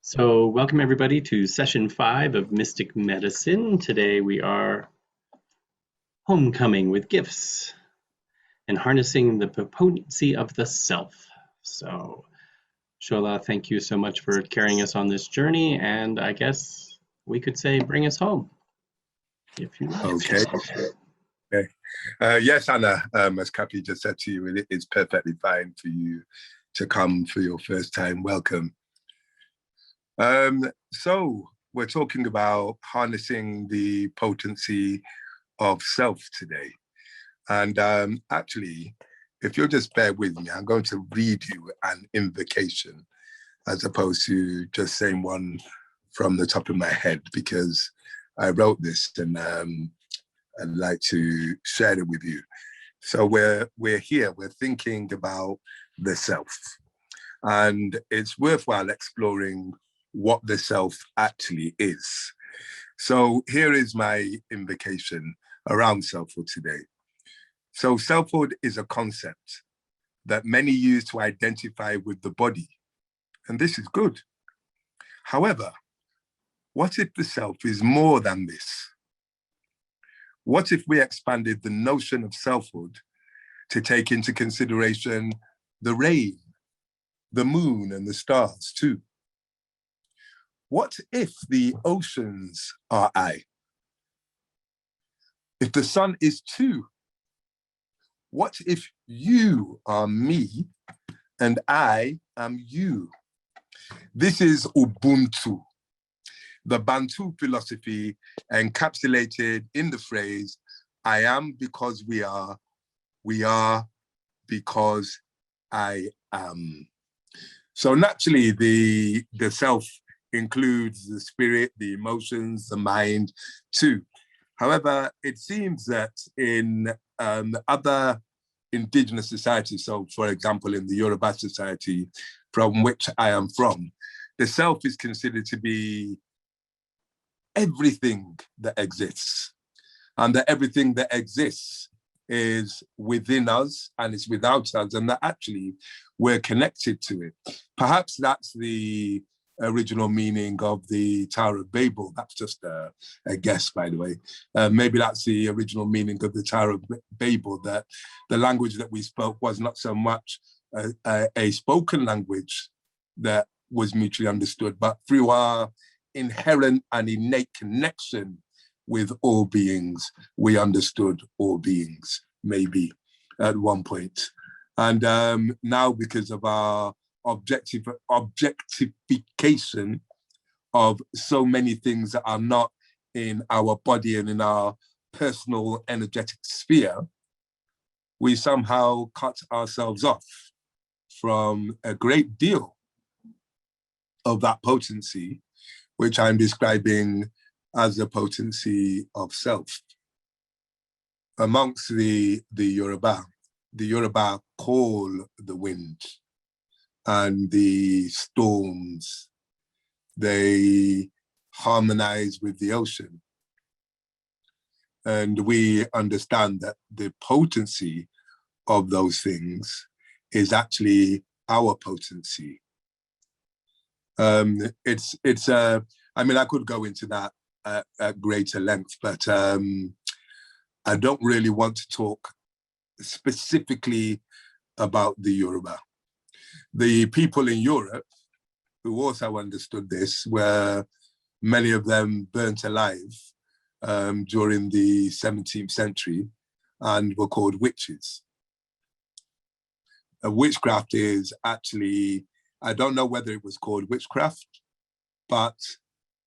So welcome everybody to session 5 of Mystic Medicine. Today we are homecoming with gifts and harnessing the potency of the self. So Shola, thank you so much for carrying us on this journey, and I guess we could say bring us home, if you like. Okay. Yes, Anna, as Kapi just said to you, it is perfectly fine for you to come for your first time. Welcome. So we're talking about harnessing the potency of self today. And actually, if you'll just bear with me, I'm going to read you an invocation as opposed to just saying one from the top of my head, because I wrote this and I'd like to share it with you. So we're here, we're thinking about the self, and it's worthwhile exploring what the self actually is. So here is my invocation around selfhood today. So selfhood is a concept that many use to identify with the body, and this is good. However, what if the self is more than this? What if we expanded the notion of selfhood to take into consideration the rain, the moon, and the stars too? What if the oceans are I? If the sun is two? What if you are me and I am you? This is Ubuntu, the Bantu philosophy encapsulated in the phrase, I am because we are because I am. So naturally, the self includes the spirit, the emotions, the mind too. However, it seems that in other indigenous societies, so for example, in the Yoruba society from which I am from, the self is considered to be everything that exists, and that everything that exists is within us and it's without us, and that actually we're connected to it. Perhaps that's the original meaning of the Tower of Babel. That's just a guess, by the way. Maybe that's the original meaning of the Tower of Babel, that the language that we spoke was not so much a spoken language that was mutually understood, but through our inherent and innate connection with all beings, we understood all beings, maybe at one point. And now, because of our objectification of so many things that are not in our body and in our personal energetic sphere, we somehow cut ourselves off from a great deal of that potency, which I'm describing as the potency of self. Amongst the Yoruba call the wind and the storms, they harmonize with the ocean. And we understand that the potency of those things is actually our potency. I mean, I could go into that at greater length, but I don't really want to talk specifically about the Yoruba. The people in Europe who also understood this were many of them burnt alive during the 17th century and were called witches. Witchcraft is actually, I don't know whether it was called witchcraft, but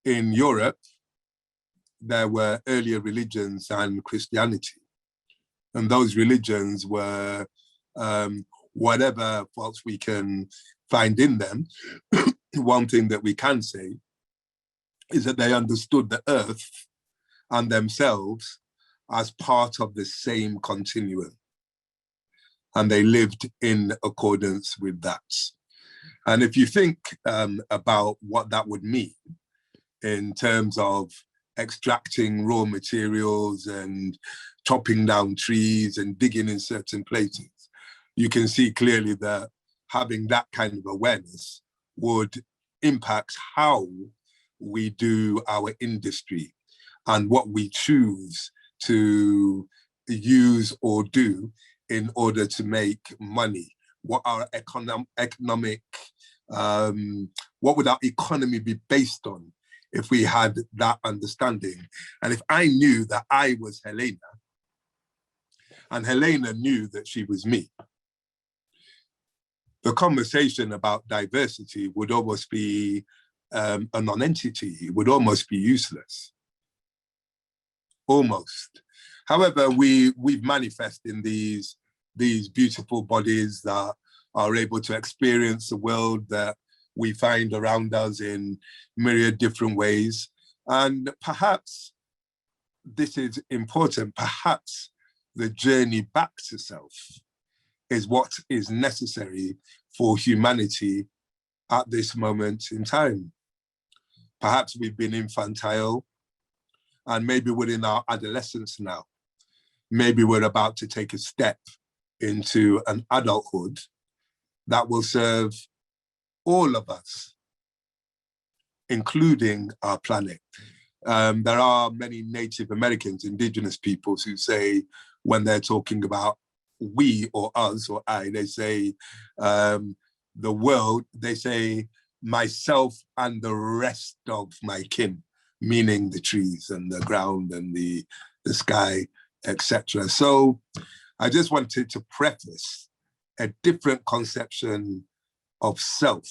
in Europe, there were earlier religions than Christianity. And those religions were whatever faults we can find in them. One thing that we can say is that they understood the earth and themselves as part of the same continuum. And they lived in accordance with that. And if you think about what that would mean in terms of extracting raw materials and chopping down trees and digging in certain places, you can see clearly that having that kind of awareness would impacts how we do our industry and what we choose to use or do in order to make money. What our economic, what would our economy be based on if we had that understanding? And if I knew that I was Helena, and Helena knew that she was me, the conversation about diversity would almost be a non-entity. It would almost be useless. Almost. However, we've manifested in these beautiful bodies that are able to experience the world that we find around us in myriad different ways. And perhaps this is important, perhaps the journey back to self is what is necessary for humanity at this moment in time. Perhaps we've been infantile, and maybe we're in our adolescence now. Maybe we're about to take a step into an adulthood that will serve all of us, including our planet. There are many Native Americans, indigenous peoples who say, when they're talking about we or us or I, they say the world, they say myself and the rest of my kin, meaning the trees and the ground and the sky, etc. So I just wanted to preface a different conception of self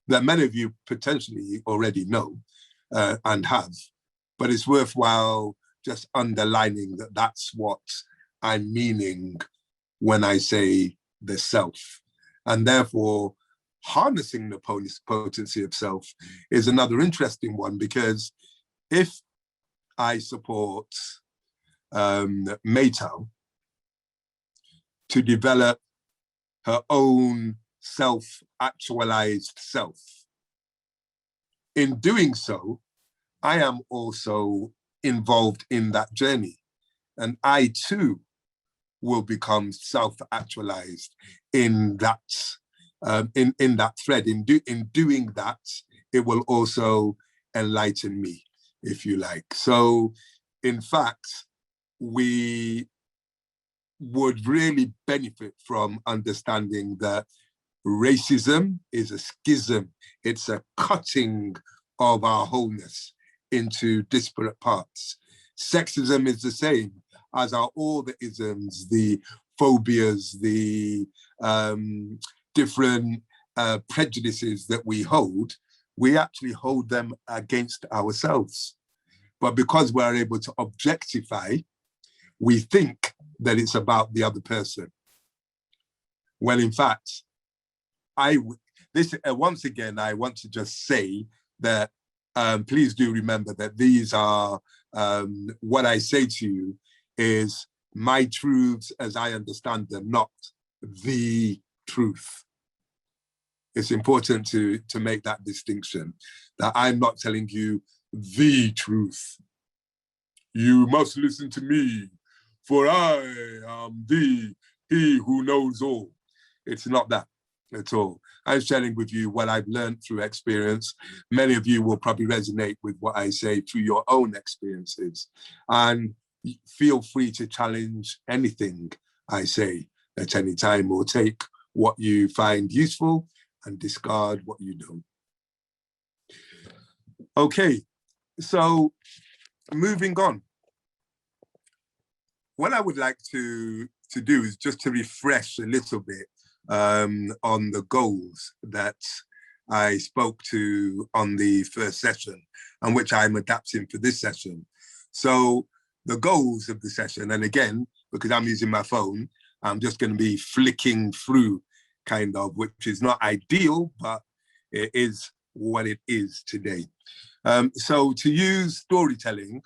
that many of you potentially already know and have, but it's worthwhile just underlining that that's what I'm meaning when I say the self. And therefore, harnessing the potency of self is another interesting one, because if I support Maytal to develop her own self-actualized self, in doing so, I am also involved in that journey. And I too will become self-actualized in that in that thread. In doing that, it will also enlighten me, if you like. So in fact, we would really benefit from understanding that racism is a schism. It's a cutting of our wholeness into disparate parts. Sexism is the same, as are all the isms, the phobias, the different prejudices that we hold. We actually hold them against ourselves. But because we're able to objectify, we think that it's about the other person. When in fact, once again, I want to just say that please do remember that these are, what I say to you is my truths as I understand them, not the truth. It's important to make that distinction, that I'm not telling you the truth. You must listen to me, for I am he who knows all. It's not that at all. I'm sharing with you what I've learned through experience. Many of you will probably resonate with what I say through your own experiences. And feel free to challenge anything I say at any time, or take what you find useful and discard what you don't. Okay, so moving on. What I would like to do is just to refresh a little bit on the goals that I spoke to on the first session, and which I'm adapting for this session. So the goals of the session, and again, because I'm using my phone, I'm just going to be flicking through, kind of, which is not ideal, but it is what it is today. So to use storytelling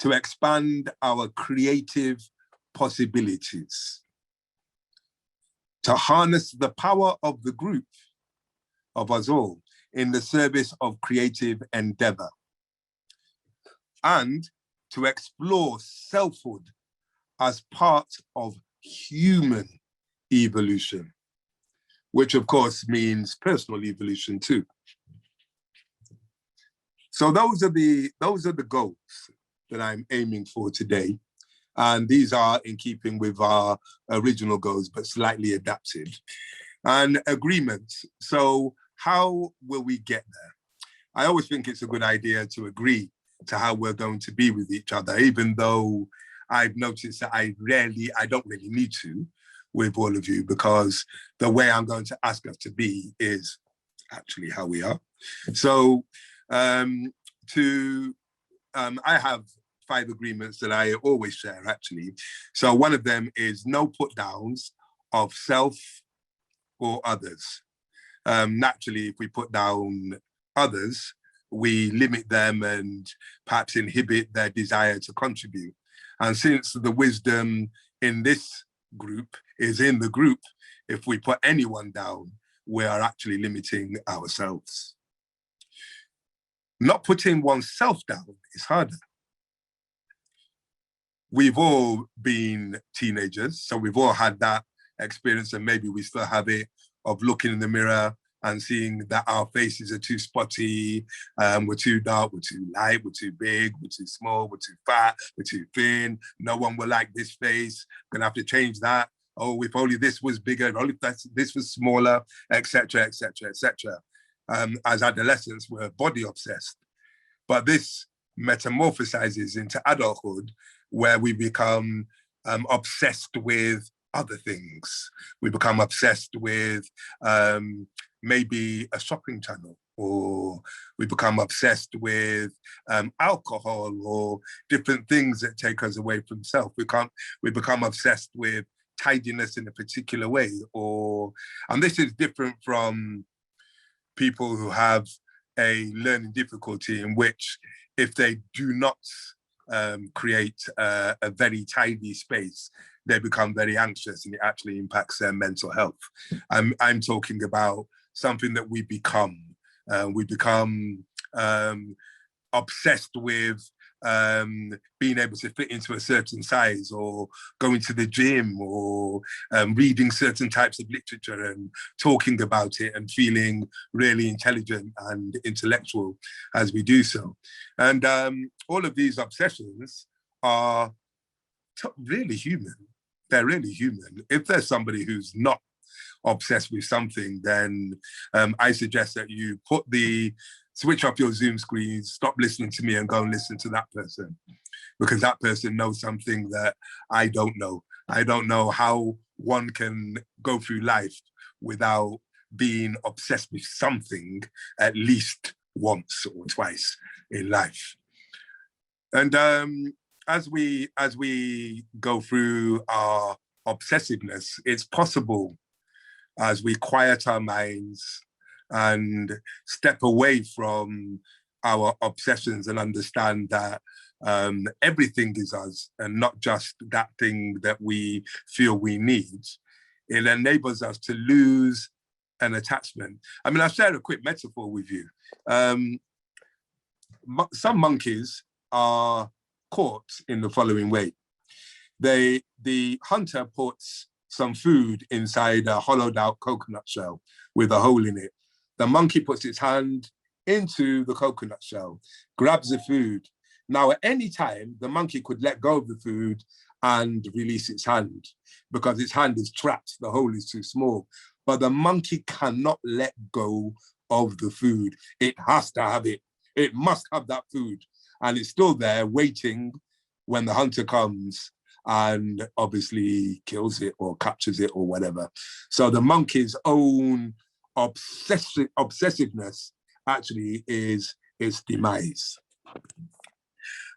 to expand our creative possibilities, to harness the power of the group, of us all, in the service of creative endeavor, and to explore selfhood as part of human evolution. which of course means personal evolution too. So those are the goals that I'm aiming for today. And these are in keeping with our original goals, but slightly adapted. And agreements. So how will we get there? I always think it's a good idea to agree to how we're going to be with each other, even though I've noticed that I don't really need to with all of you, because the way I'm going to ask us to be is actually how we are. So I have 5 agreements that I always share, actually. So one of them is no put downs of self or others. Naturally, if we put down others, we limit them and perhaps inhibit their desire to contribute. And since the wisdom in this group is in the group, if we put anyone down, we are actually limiting ourselves. Not putting oneself down is harder. We've all been teenagers, so we've all had that experience, and maybe we still have it, of looking in the mirror and seeing that our faces are too spotty, we're too dark, we're too light, we're too big, we're too small, we're too fat, we're too thin, no one will like this face, gonna have to change that. Oh, if only this was bigger, if only this was smaller, etc., etc., etc. As adolescents, we're body obsessed. But this metamorphosizes into adulthood, where we become obsessed with other things. We become obsessed with maybe a shopping channel, or we become obsessed with alcohol, or different things that take us away from self. We become obsessed with tidiness in a particular way, and this is different from people who have a learning difficulty, in which if they do not create a very tidy space, they become very anxious, and it actually impacts their mental health. I'm talking about something that we become. We become obsessed with being able to fit into a certain size, or going to the gym, or reading certain types of literature and talking about it and feeling really intelligent and intellectual as we do so. And all of these obsessions are really human. They're really human. If there's somebody who's not obsessed with something, then I suggest that you switch off your Zoom screens, stop listening to me, and go and listen to that person, because that person knows something that I don't know. I don't know how one can go through life without being obsessed with something at least once or twice in life. And as we go through our obsessiveness, it's possible, as we quiet our minds and step away from our obsessions and understand that everything is us and not just that thing that we feel we need, it enables us to lose an attachment. I mean, I'll share a quick metaphor with you. Some monkeys are caught in the following way. The hunter puts some food inside a hollowed out coconut shell with a hole in it. The monkey puts its hand into the coconut shell, grabs the food. Now, at any time, the monkey could let go of the food and release its hand, because its hand is trapped, the hole is too small. But the monkey cannot let go of the food. It has to have it. It must have that food. And it's still there waiting when the hunter comes and obviously kills it or captures it or whatever. So the monkey's own obsessiveness actually is its demise.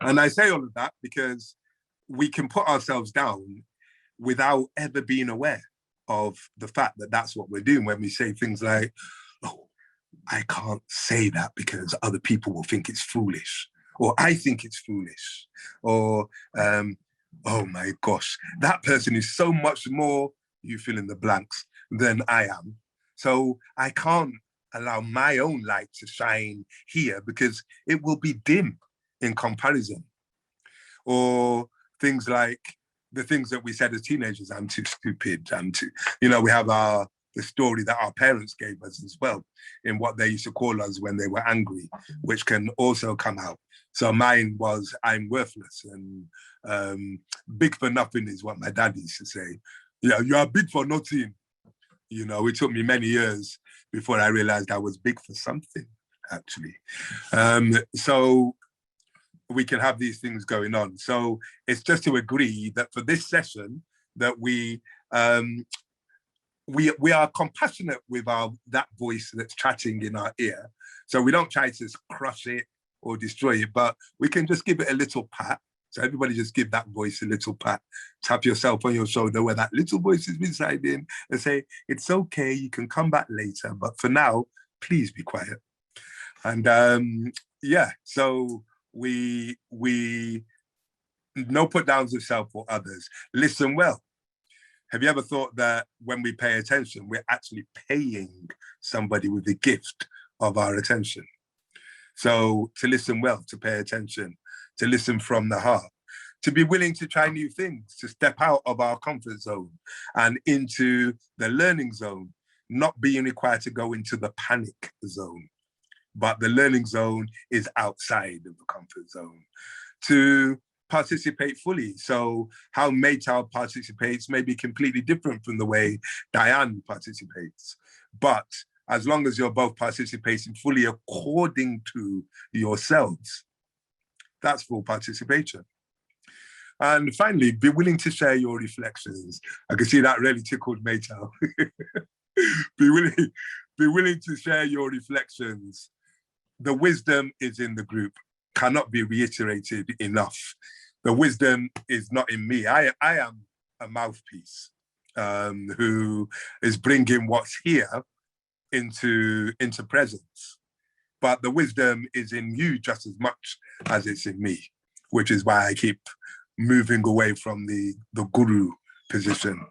And I say all of that because we can put ourselves down without ever being aware of the fact that that's what we're doing when we say things like, oh, I can't say that because other people will think it's foolish, or I think it's foolish, or oh my gosh, that person is so much more, you fill in the blanks, than I am. So I can't allow my own light to shine here because it will be dim in comparison. Or things like the things that we said as teenagers, I'm too stupid, we have our the story that our parents gave us as well, in what they used to call us when they were angry, which can also come out. So mine was, I'm worthless, and big for nothing is what my dad used to say. Yeah, you are big for nothing. You know, it took me many years before I realized I was big for something, actually. So we can have these things going on. So it's just to agree that for this session that we are compassionate with that voice that's chatting in our ear. So we don't try to crush it or destroy it, but we can just give it a little pat. So everybody just give that voice a little pat. Tap yourself on your shoulder where that little voice is residing and say, it's okay, you can come back later, but for now, please be quiet. And yeah, so we no put downs of self or others. Listen well. Have you ever thought that when we pay attention, we're actually paying somebody with the gift of our attention? So to listen well, to pay attention, to listen from the heart, to be willing to try new things, to step out of our comfort zone and into the learning zone, not being required to go into the panic zone. But the learning zone is outside of the comfort zone. To participate fully. So how Maytal participates may be completely different from the way Diane participates. But as long as you're both participating fully according to yourselves, that's full participation. And finally, be willing to share your reflections. I can see that really tickled Maytal. Be willing to share your reflections. The wisdom is in the group, cannot be reiterated enough. The wisdom is not in me. I am a mouthpiece who is bringing what's here into presence. But the wisdom is in you just as much as it's in me, which is why I keep moving away from the guru position,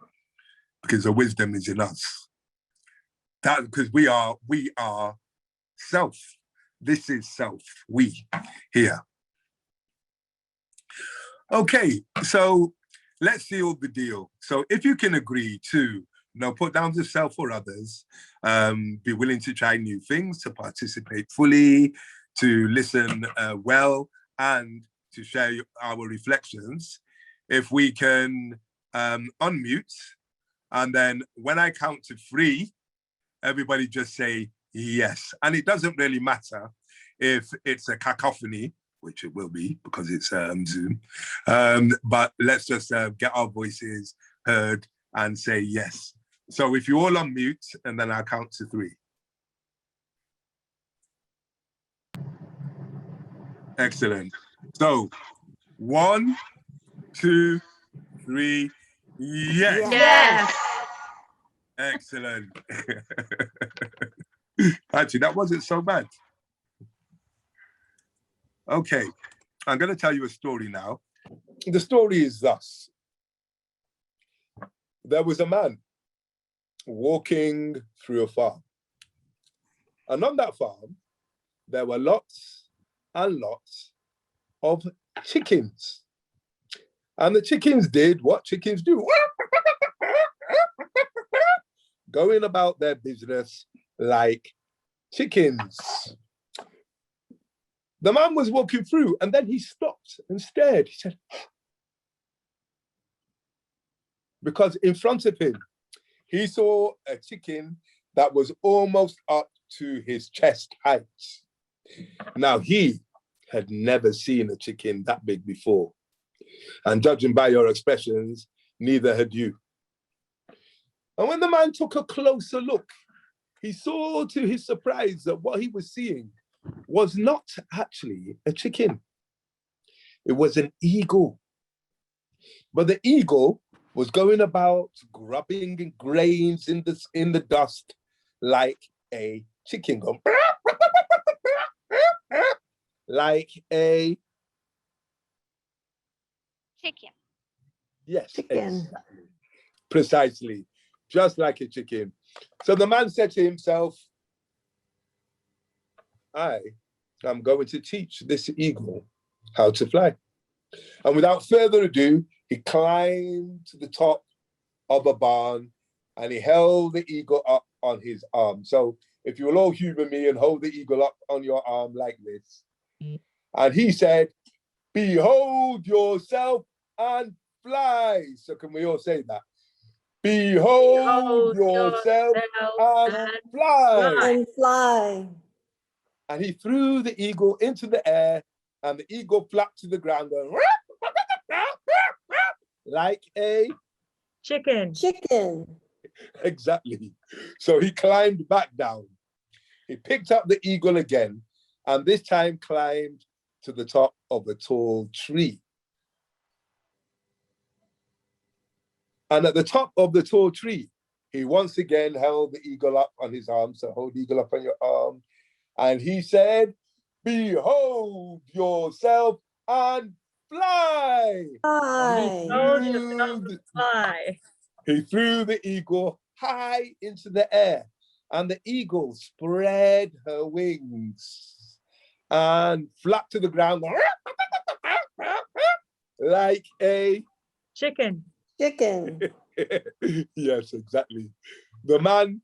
because the wisdom is in us. That because we are self. This is self, we here. Okay, so let's seal the deal. So if you can agree to no put downs of self or others, be willing to try new things, to participate fully, to listen well, and to share our reflections. If we can unmute, and then when I count to 3, everybody just say yes. And it doesn't really matter if it's a cacophony, which it will be because it's Zoom, but let's just get our voices heard and say yes. So if you all unmute, and then I'll count to 3. Excellent. So 1, 2, 3, yes. Yes. Excellent. Actually, that wasn't so bad. Okay, I'm going to tell you a story now. The story is thus. There was a man walking through a farm. And on that farm, there were lots and lots of chickens. And the chickens did what chickens do. Going about their business like chickens. The man was walking through and then he stopped and stared. He said, because in front of him, he saw a chicken that was almost up to his chest height. Now, he had never seen a chicken that big before. And judging by your expressions, neither had you. And when the man took a closer look, he saw to his surprise that what he was seeing was not actually a chicken. It was an eagle. But the eagle was going about grubbing grains in the dust like a chicken, going like a Chicken. yes, Chicken. exactly. Precisely, just like a chicken. So the man said to himself, I am going to teach this eagle how to fly. And without further ado, he climbed to the top of a barn and he held the eagle up on his arm. So if you will all humor me and hold the eagle up on your arm like this. And he said, behold yourself and fly. So can we all say that? Behold yourself and fly. And fly. And he threw the eagle into the air, and the eagle flapped to the ground going, like a chicken. Chicken. Exactly. So he climbed back down. He picked up the eagle again, and this time climbed to the top of a tall tree. And at the top of the tall tree, he once again held the eagle up on his arm. So hold the eagle up on your arm. And he said, behold yourself and fly. Fly. He threw the eagle high into the air, and the eagle spread her wings and flapped to the ground like a chicken. Chicken. Yes, exactly. The man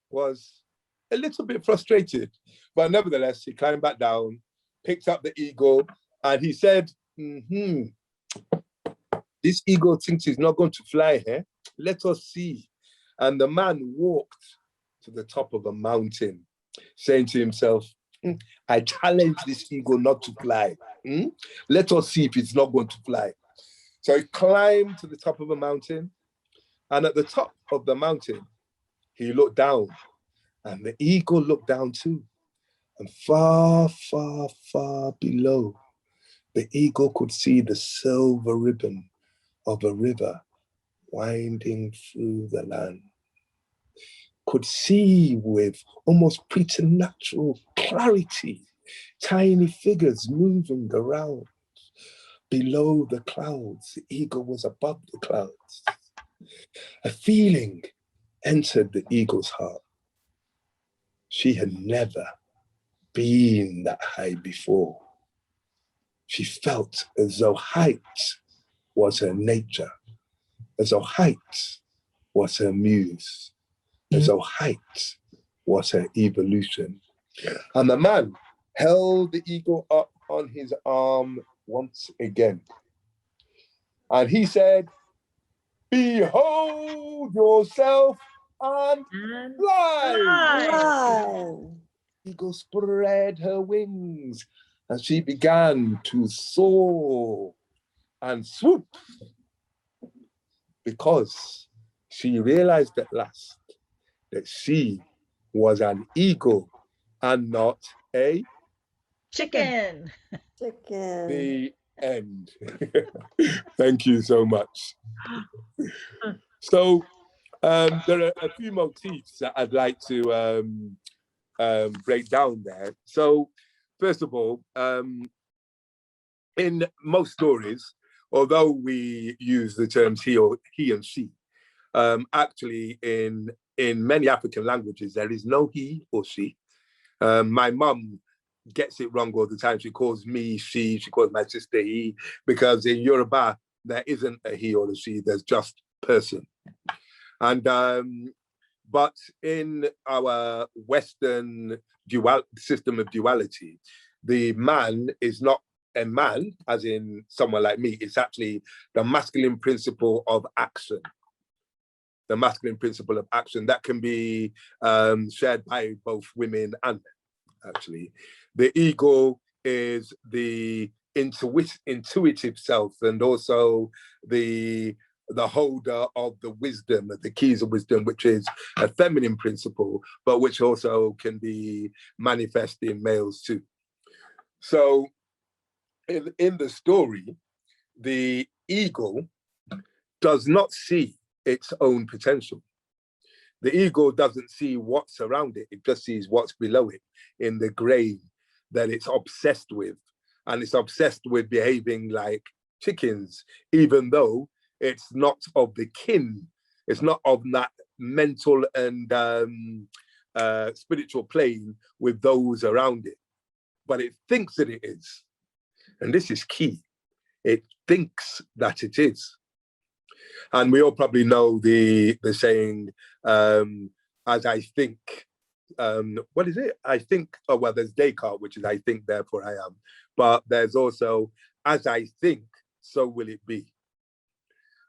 was a little bit frustrated, but nevertheless, he climbed back down, picked up the eagle, and he said, this eagle thinks he's not going to fly here. Let us see. And the man walked to the top of a mountain, saying to himself, I challenge this eagle not to fly. Let us see if it's not going to fly. So he climbed to the top of a mountain, and at the top of the mountain, he looked down, and the eagle looked down too. And far, far, far below, the eagle could see the silver ribbon of a river winding through the land. Could see with almost preternatural clarity, tiny figures moving around. Below the clouds, the eagle was above the clouds. A feeling entered the eagle's heart. She had never been that high before. She felt as though height was her nature, as though height was her muse, as though height was her evolution. And the man held the eagle up on his arm once again. And he said, behold yourself and fly. Fly. The eagle spread her wings and she began to soar and swoop, because she realized at last that she was an eagle and not a Chicken. Chicken. The end. Thank you so much. So there are a few motifs that I'd like to break down there. So first of all, in most stories, although we use the terms he and she, actually in many African languages, there is no he or she. My mum gets it wrong all the time. She calls me she calls my sister he, because in Yoruba, there isn't a he or a she, there's just person. And but in our Western system of duality, the man is not a man, as in someone like me. It's actually the masculine principle of action. The masculine principle of action that can be shared by both women and men, actually. The ego is the intuitive self, and also the holder of the wisdom, the keys of wisdom, which is a feminine principle, but which also can be manifest in males too. So in the story, the eagle does not see its own potential. The eagle doesn't see what's around it, it just sees what's below it in the grain that it's obsessed with. And it's obsessed with behaving like chickens, even though it's not of the kin, it's not of that mental and spiritual plane with those around it, but it thinks that it is. And this is key. It thinks that it is. And we all probably know the saying, as I think, what is it? I think, oh, well, there's Descartes, which is I think, therefore I am. But there's also, as I think, so will it be.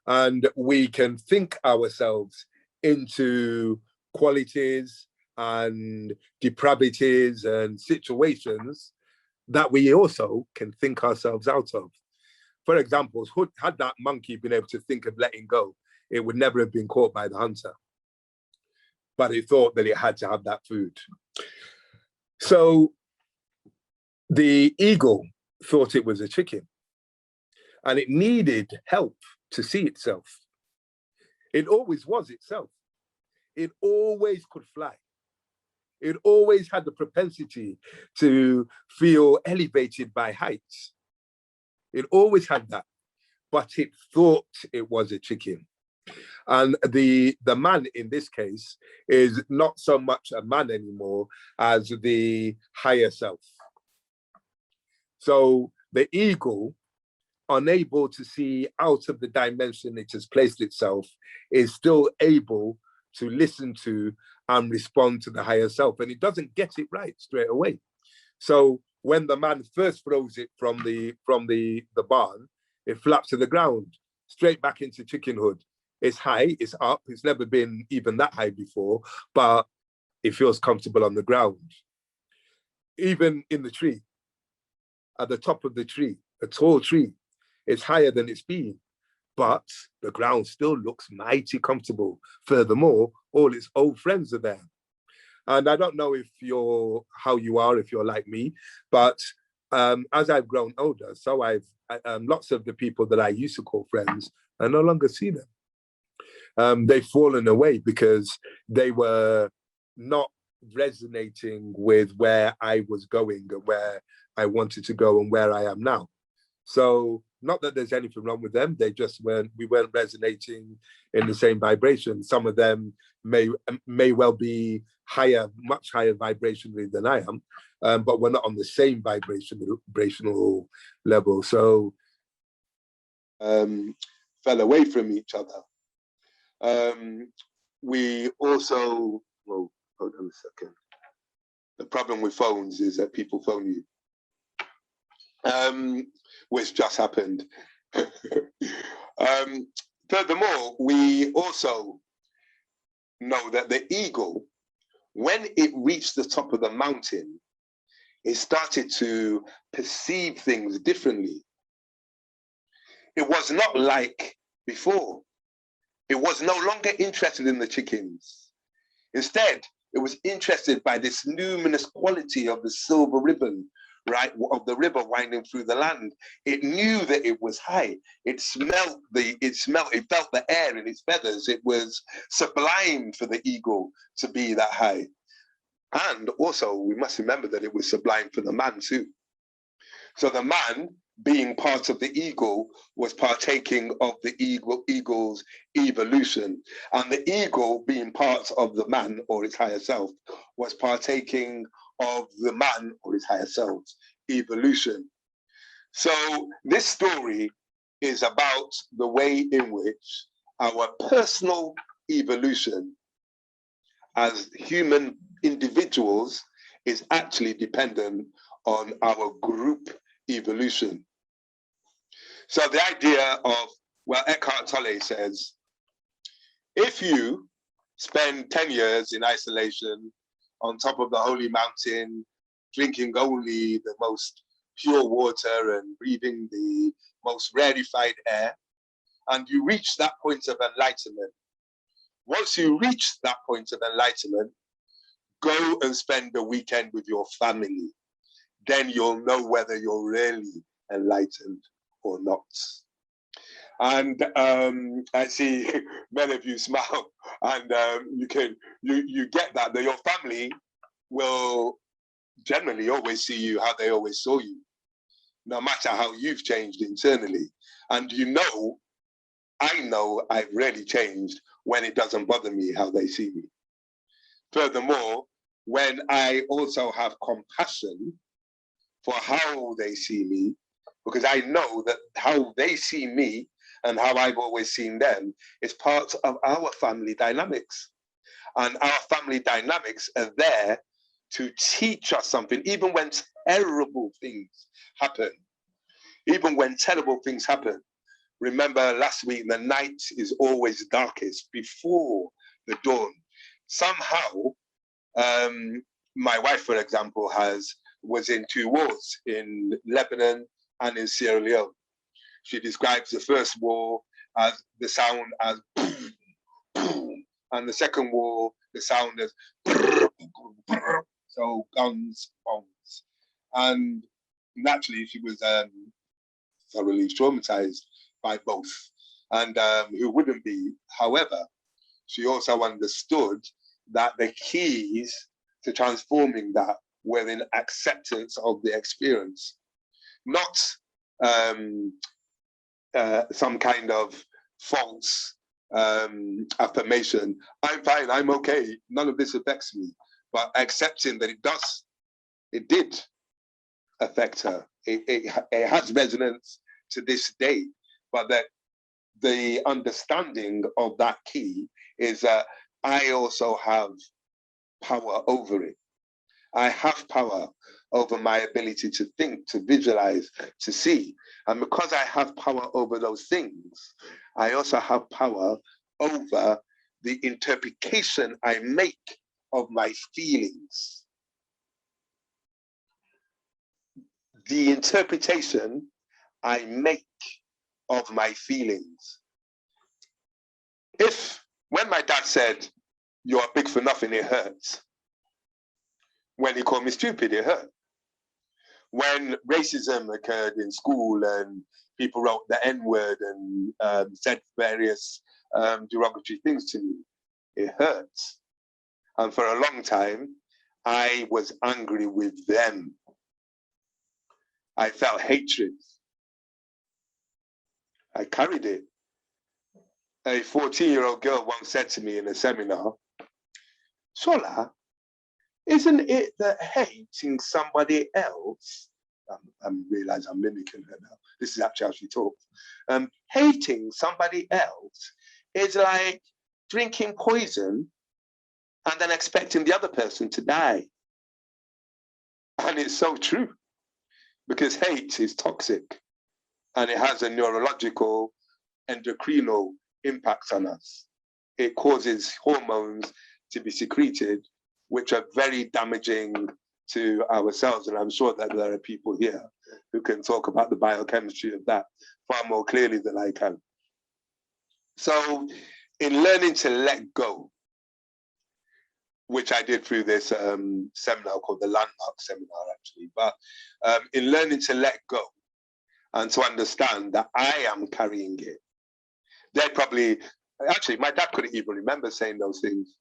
And we can think ourselves into qualities and depravities and situations that we also can think ourselves out of. For example, had that monkey been able to think of letting go, it would never have been caught by the hunter. But it thought that it had to have that food. So the eagle thought it was a chicken, and it needed help to see itself. It always was itself. It always could fly. It always had the propensity to feel elevated by heights. It always had that, but it thought it was a chicken. And the man in this case is not so much a man anymore as the higher self. So the eagle, unable to see out of the dimension it has placed itself, is still able to listen to and respond to the higher self. And it doesn't get it right straight away. So when the man first throws it from the barn, it flaps to the ground, straight back into chickenhood. It's high, it's up, it's never been even that high before, but it feels comfortable on the ground. Even in the tree, at the top of the tree, a tall tree, it's higher than it's been, but the ground still looks mighty comfortable. Furthermore, all its old friends are there. And I don't know if how you are, if you're like me, but as I've grown older, so I've lots of the people that I used to call friends, I no longer see them. They've fallen away because they were not resonating with where I was going and where I wanted to go and where I am now. So not that there's anything wrong with them, we weren't resonating in the same vibration. Some of them may well be higher, much higher vibrationally than I am, but we're not on the same vibrational level. So fell away from each other. We also, well, hold on a second. The problem with phones is that people phone you, which just happened. Furthermore, we also know that the eagle, when it reached the top of the mountain, it started to perceive things differently. It was not like before. It was no longer interested in the chickens. Instead, it was interested by this luminous quality of the silver ribbon, right, of the river winding through the land. It knew that it was high. It felt the air in its feathers. It was sublime for the eagle to be that high. And also, we must remember that it was sublime for the man too. So the man, being part of the eagle, was partaking of the eagle's evolution. And the eagle, being part of the man or its higher self, was partaking of the man or his higher self's evolution. So this story is about the way in which our personal evolution as human individuals is actually dependent on our group evolution. So the idea of, well, Eckhart Tolle says, if you spend 10 years in isolation on top of the holy mountain, drinking only the most pure water and breathing the most rarefied air, and you reach that point of enlightenment, once you reach that point of enlightenment, go and spend the weekend with your family. Then you'll know whether you're really enlightened or not. And I see many of you smile, and you get that your family will generally always see you how they always saw you, no matter how you've changed internally. And I know I've really changed when it doesn't bother me how they see me. Furthermore, when I also have compassion for how they see me, because I know that how they see me and how I've always seen them is part of our family dynamics. And our family dynamics are there to teach us something, even when terrible things happen. Even when terrible things happen. Remember last week, the night is always darkest before the dawn. Somehow, my wife, for example, was in 2 wars, in Lebanon and in Sierra Leone. She describes the first war as the sound as boom, boom, and the second war, the sound as brr, brr, brr. So guns, bombs. And naturally, she was thoroughly traumatized by both. And who wouldn't be? However, she also understood that the keys to transforming that were in acceptance of the experience, not some kind of false affirmation. I'm fine, I'm okay, none of this affects me, but accepting that it did affect her. It has resonance to this day, but that the understanding of that key is that I also have power over it. I have power over my ability to think, to visualize, to see. And because I have power over those things, I also have power over the interpretation I make of my feelings. The interpretation I make of my feelings. When my dad said, "You're big for nothing," it hurts. When he called me stupid, it hurt. When racism occurred in school and people wrote the N-word and said various derogatory things to me, it hurts. And for a long time, I was angry with them. I felt hatred. I carried it. A 14-year-old girl once said to me in a seminar, "Shola, isn't it that hating somebody else," I realize I'm mimicking her now, this is actually how she talks, hating somebody else is like drinking poison and then expecting the other person to die. And it's so true, because hate is toxic and it has a neurological, endocrinal impact on us. It causes hormones to be secreted, which are very damaging to ourselves. And I'm sure that there are people here who can talk about the biochemistry of that far more clearly than I can. So in learning to let go, which I did through this seminar called the Landmark Seminar, actually, but in learning to let go and to understand that I am carrying it, actually, my dad couldn't even remember saying those things.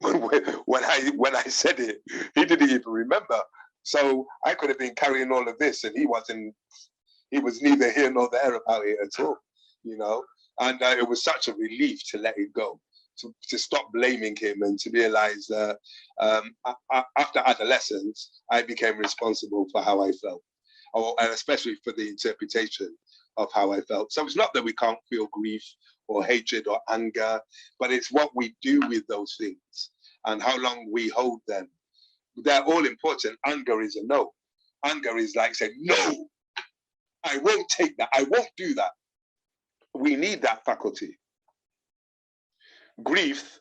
When I said it, he didn't even remember. So I could have been carrying all of this, and he was neither here nor there about it at all, you know. And it was such a relief to let it go, to stop blaming him, and to realize that after adolescence, I became responsible for how I felt, and especially for the interpretation of how I felt. So it's not that we can't feel grief or hatred or anger, but it's what we do with those things and how long we hold them. They're all important. Anger is a no. Anger is like saying, "No, I won't take that. I won't do that." We need that faculty. Grief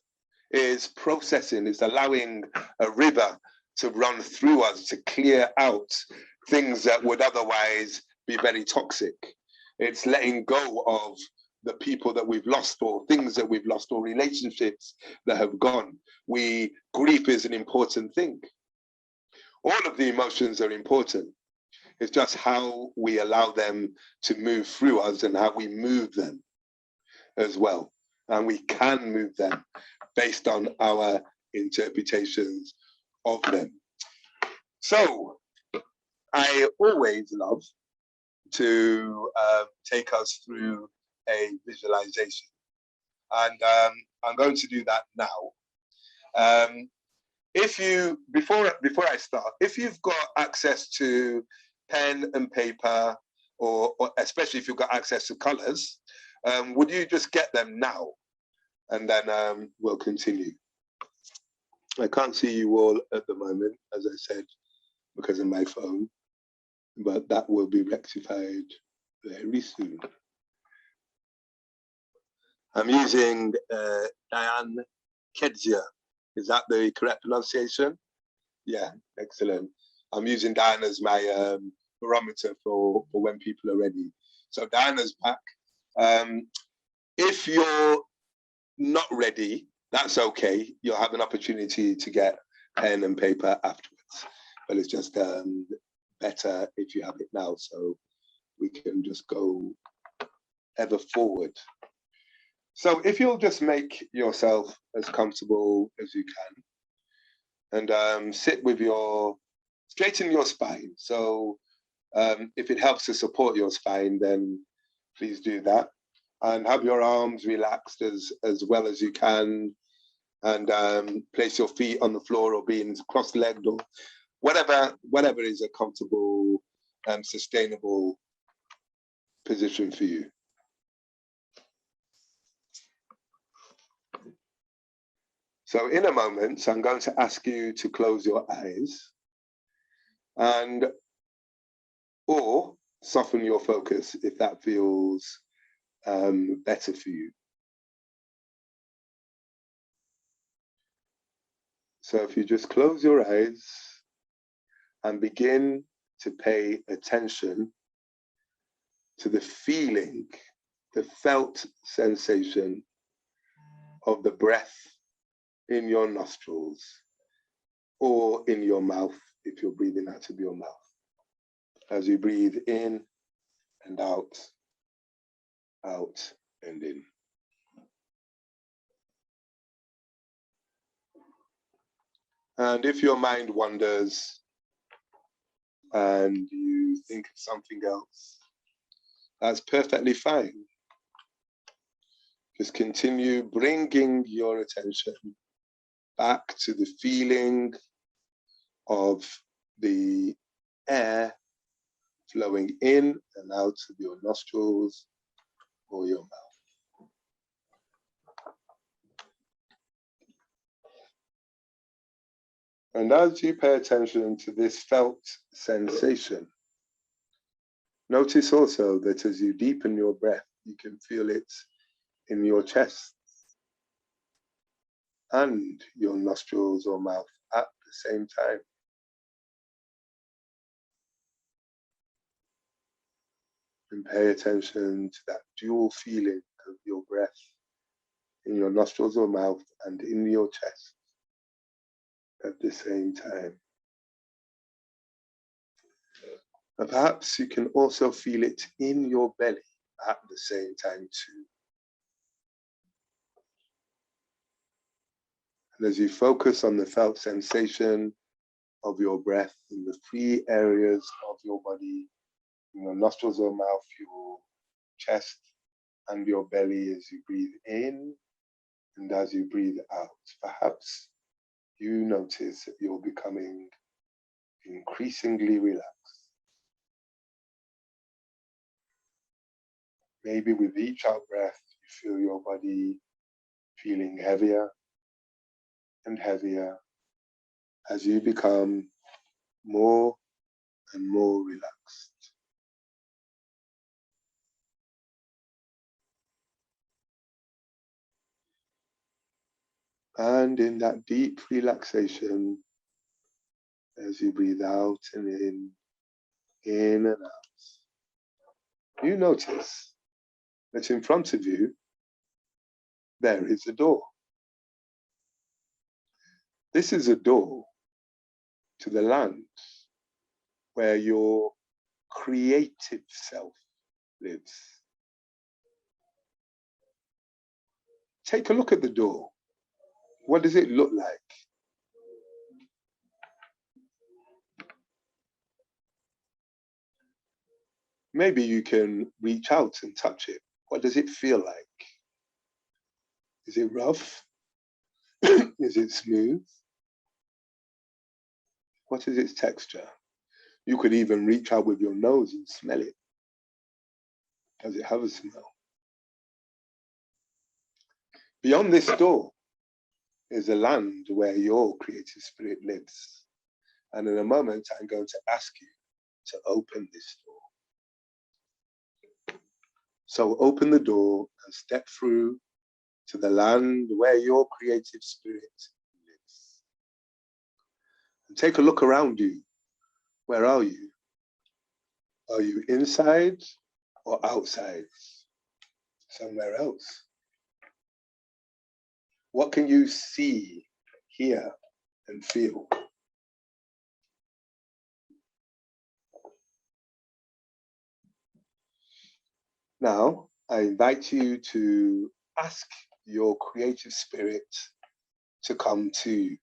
is processing, it's allowing a river to run through us to clear out things that would otherwise be very toxic. It's letting go of the people that we've lost, or things that we've lost, or relationships that have gone. Grief is an important thing. All of the emotions are important. It's just how we allow them to move through us and how we move them as well. And we can move them based on our interpretations of them. So I always love to take us through a visualization. And I'm going to do that now. Before I start, if you've got access to pen and paper or especially if you've got access to colors, would you just get them now? And then we'll continue. I can't see you all at the moment, as I said, because of my phone, but that will be rectified very soon. I'm using Diane Kedzia. Is that the correct pronunciation? Yeah, excellent. I'm using Diane as my barometer for when people are ready. So Diana's back. If you're not ready, that's okay. You'll have an opportunity to get pen and paper afterwards. But it's just better if you have it now, so we can just go ever forward. So if you'll just make yourself as comfortable as you can, and sit with straighten your spine. So if it helps to support your spine, then please do that. And have your arms relaxed as well as you can, and place your feet on the floor or being cross-legged or whatever is a comfortable and sustainable position for you. So in a moment, I'm going to ask you to close your eyes or soften your focus if that feels better for you. So if you just close your eyes and begin to pay attention to the feeling, the felt sensation of the breath in your nostrils or in your mouth, if you're breathing out of your mouth. As you breathe in and out, out and in. And if your mind wanders and you think of something else, that's perfectly fine. Just continue bringing your attention back to the feeling of the air flowing in and out of your nostrils or your mouth. And as you pay attention to this felt sensation, notice also that as you deepen your breath, you can feel it in your chest and your nostrils or mouth at the same time. And pay attention to that dual feeling of your breath in your nostrils or mouth and in your chest at the same time. And perhaps you can also feel it in your belly at the same time too. And as you focus on the felt sensation of your breath in the three areas of your body, in your nostrils or mouth, your chest and your belly, as you breathe in and as you breathe out, perhaps you notice that you're becoming increasingly relaxed. Maybe with each out breath, you feel your body feeling heavier and heavier as you become more and more relaxed. And in that deep relaxation, as you breathe out and in and out, you notice that in front of you, there is a door. This is a door to the land where your creative self lives. Take a look at the door. What does it look like? Maybe you can reach out and touch it. What does it feel like? Is it rough? Is it smooth? What is its texture? You could even reach out with your nose and smell it. Does it have a smell? Beyond this door is a land where your creative spirit lives. And in a moment, I'm going to ask you to open this door. So open the door and step through to the land where your creative spirit lives. And take a look around you. Where are you? Are you inside or outside? Somewhere else? What can you see, hear, and feel? Now, I invite you to ask your creative spirit to come to you.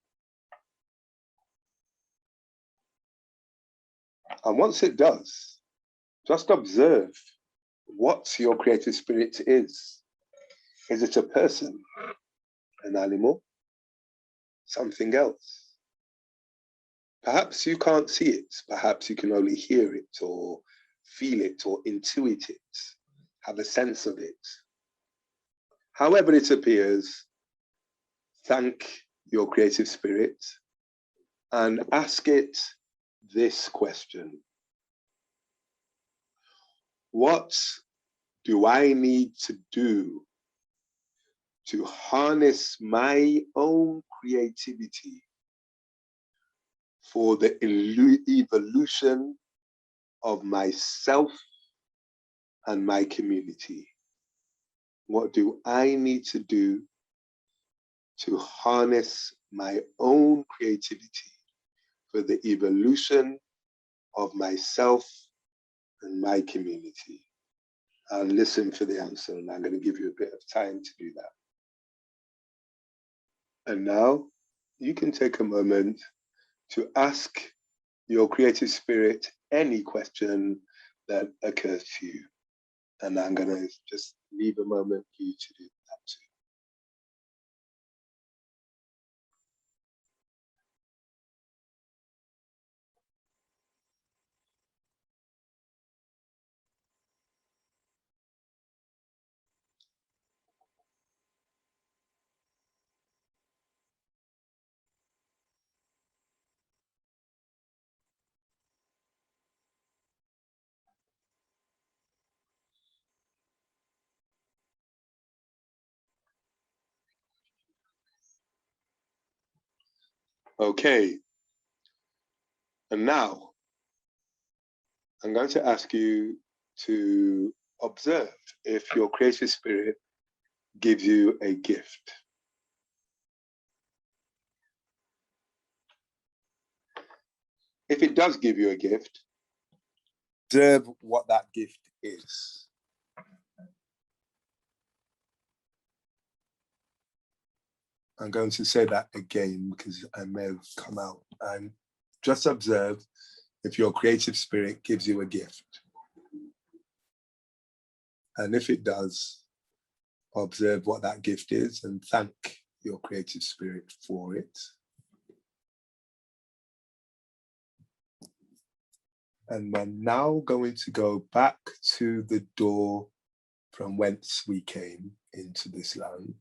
And once it does, just observe what your creative spirit is. Is it a person, an animal, something else? Perhaps you can't see it. Perhaps you can only hear it or feel it or intuit it, have a sense of it. However it appears, thank your creative spirit and ask it this question. What do I need to do to harness my own creativity for the evolution of myself and my community? What do I need to do to harness my own creativity for the evolution of myself and my community? And listen for the answer, and I'm going to give you a bit of time to do that. And now you can take a moment to ask your creative spirit any question that occurs to you. And I'm going to just leave a moment for you to do that too. Okay, and now I'm going to ask you to observe if your creative spirit gives you a gift. If it does give you a gift, observe what that gift is. I'm going to say that again because I may have come out. Just observe if your creative spirit gives you a gift. And if it does, observe what that gift is and thank your creative spirit for it. And we're now going to go back to the door from whence we came into this land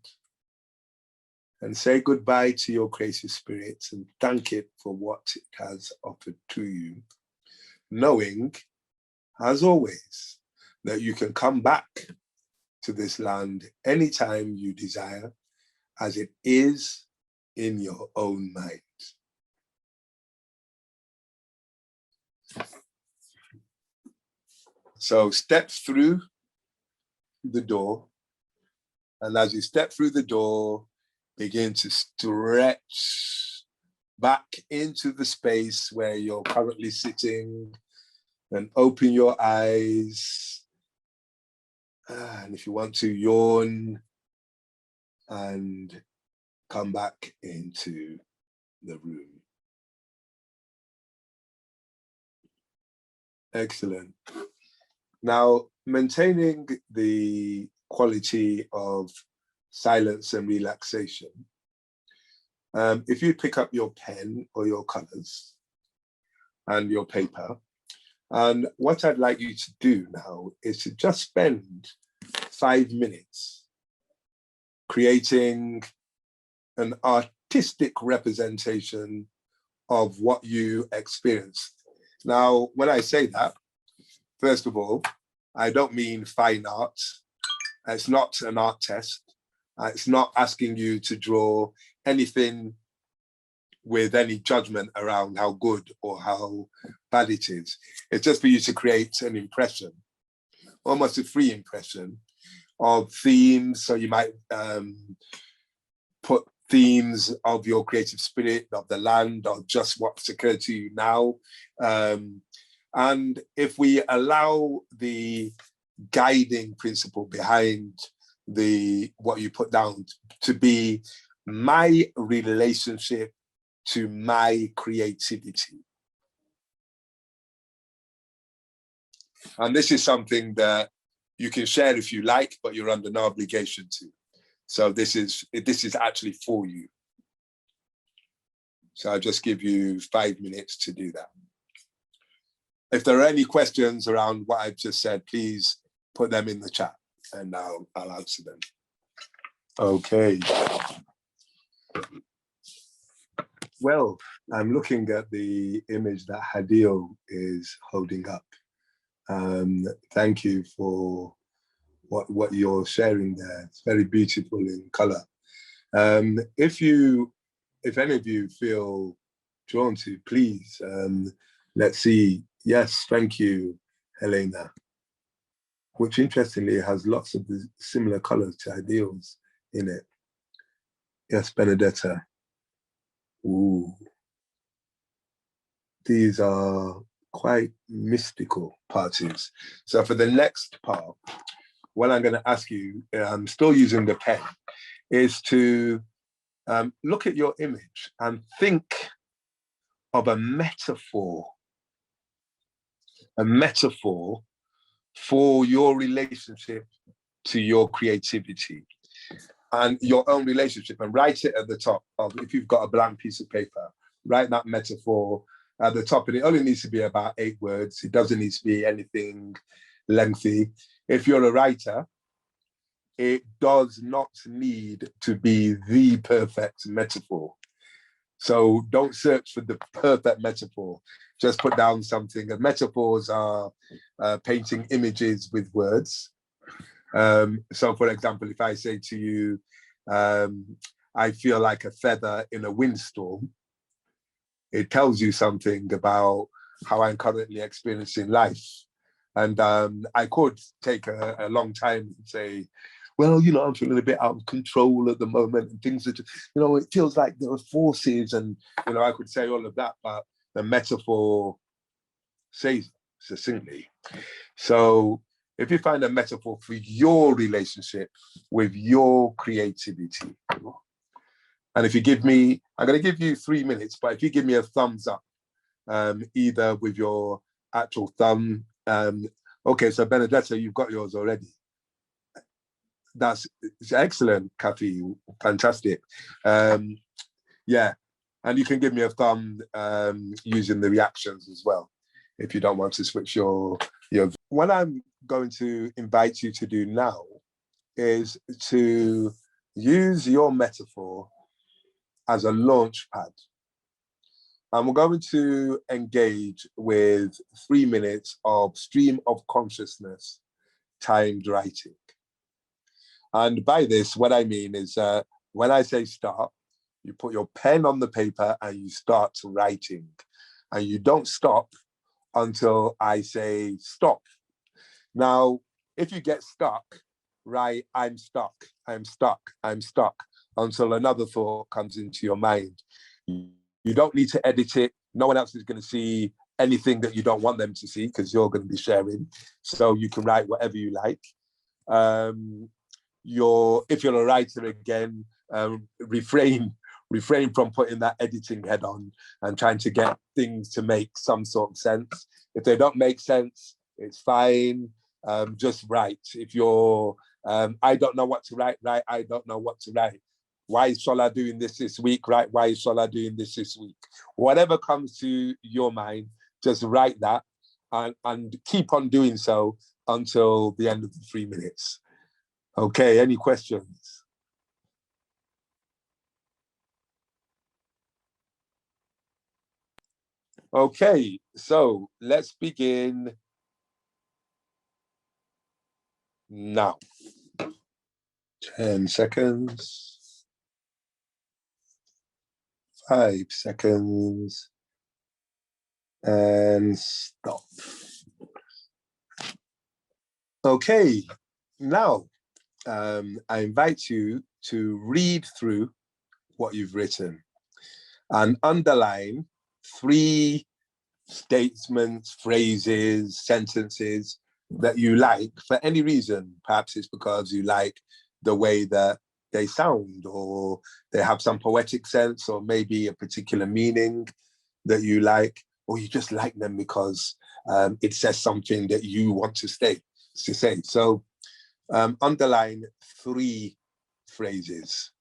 and say goodbye to your creative spirit and thank it for what it has offered to you, knowing, as always, that you can come back to this land anytime you desire, as it is in your own mind. So step through the door, and as you step through the door, begin to stretch back into the space where you're currently sitting, and open your eyes. And if you want to, yawn and come back into the room. Excellent. Now, maintaining the quality of silence and relaxation, if you pick up your pen or your colors and your paper, And what I'd like you to do now is to just spend 5 minutes creating an artistic representation of what you experienced. Now, when I say that, first of all, I don't mean fine art. It's not an art test. It's not asking you to draw anything with any judgment around how good or how bad it is. It's just for you to create an impression, almost a free impression of themes. So you might put themes of your creative spirit, of the land, of just what's occurred to you now. And if we allow the guiding principle behind what you put down to be my relationship to my creativity. And this is something that you can share if you like, but you're under no obligation to. So this is actually for you. So I'll just give you 5 minutes to do that. If there are any questions around what I've just said, please put them in the chat and I'll answer them. Okay. Well, I'm looking at the image that Hadil is holding up. Thank you for what you're sharing there. It's very beautiful in color. If any of you feel drawn to, please, let's see. Yes, thank you, Helena. Which interestingly has lots of the similar colors to Ideals in it. Yes, Benedetta. Ooh. These are quite mystical parties. So for the next part, what I'm going to ask you, I'm still using the pen, is to look at your image and think of a metaphor for your relationship to your creativity and your own relationship, and write it at the top of, if you've got a blank piece of paper, write that metaphor at the top, and it only needs to be about 8 words. It doesn't need to be anything lengthy. If you're a writer, it does not need to be the perfect metaphor. So don't search for the perfect metaphor. Just put down something. And metaphors are painting images with words. So for example, if I say to you, I feel like a feather in a windstorm, it tells you something about how I'm currently experiencing life. And I could take a long time and say, well, I'm feeling a bit out of control at the moment, and things are just, it feels like there are forces, and, I could say all of that, but the metaphor says succinctly. So if you find a metaphor for your relationship with your creativity, and if you give me, I'm going to give you 3 minutes, but if you give me a thumbs up, either with your actual thumb, okay, so Benedetta, you've got yours already. That's excellent, Kathy, fantastic. Yeah, and you can give me a thumb using the reactions as well, if you don't want to switch your. What I'm going to invite you to do now is to use your metaphor as a launch pad. And we're going to engage with 3 minutes of stream of consciousness timed writing. And by this, what I mean is when I say start, you put your pen on the paper and you start writing. And you don't stop until I say stop. Now, if you get stuck, write, I'm stuck, I'm stuck, I'm stuck, until another thought comes into your mind. You don't need to edit it. No one else is going to see anything that you don't want them to see, because you're going to be sharing. So you can write whatever you like. If you're a writer, again, refrain from putting that editing head on and trying to get things to make some sort of sense. If they don't make sense, it's fine. Just write. If you're, I don't know what to write, I don't know what to write. Why is Shola doing this week? Right? Why is Shola doing this week? Whatever comes to your mind, just write that. and keep on doing so until the end of the 3 minutes. Okay, any questions? Okay, so let's begin now. 10 seconds. 5 seconds. And stop. Okay, now I invite you to read through what you've written and underline 3 statements, phrases, sentences that you like for any reason. Perhaps it's because you like the way that they sound, or they have some poetic sense, or maybe a particular meaning that you like, or you just like them because it says something that you want to say. So underline 3 phrases.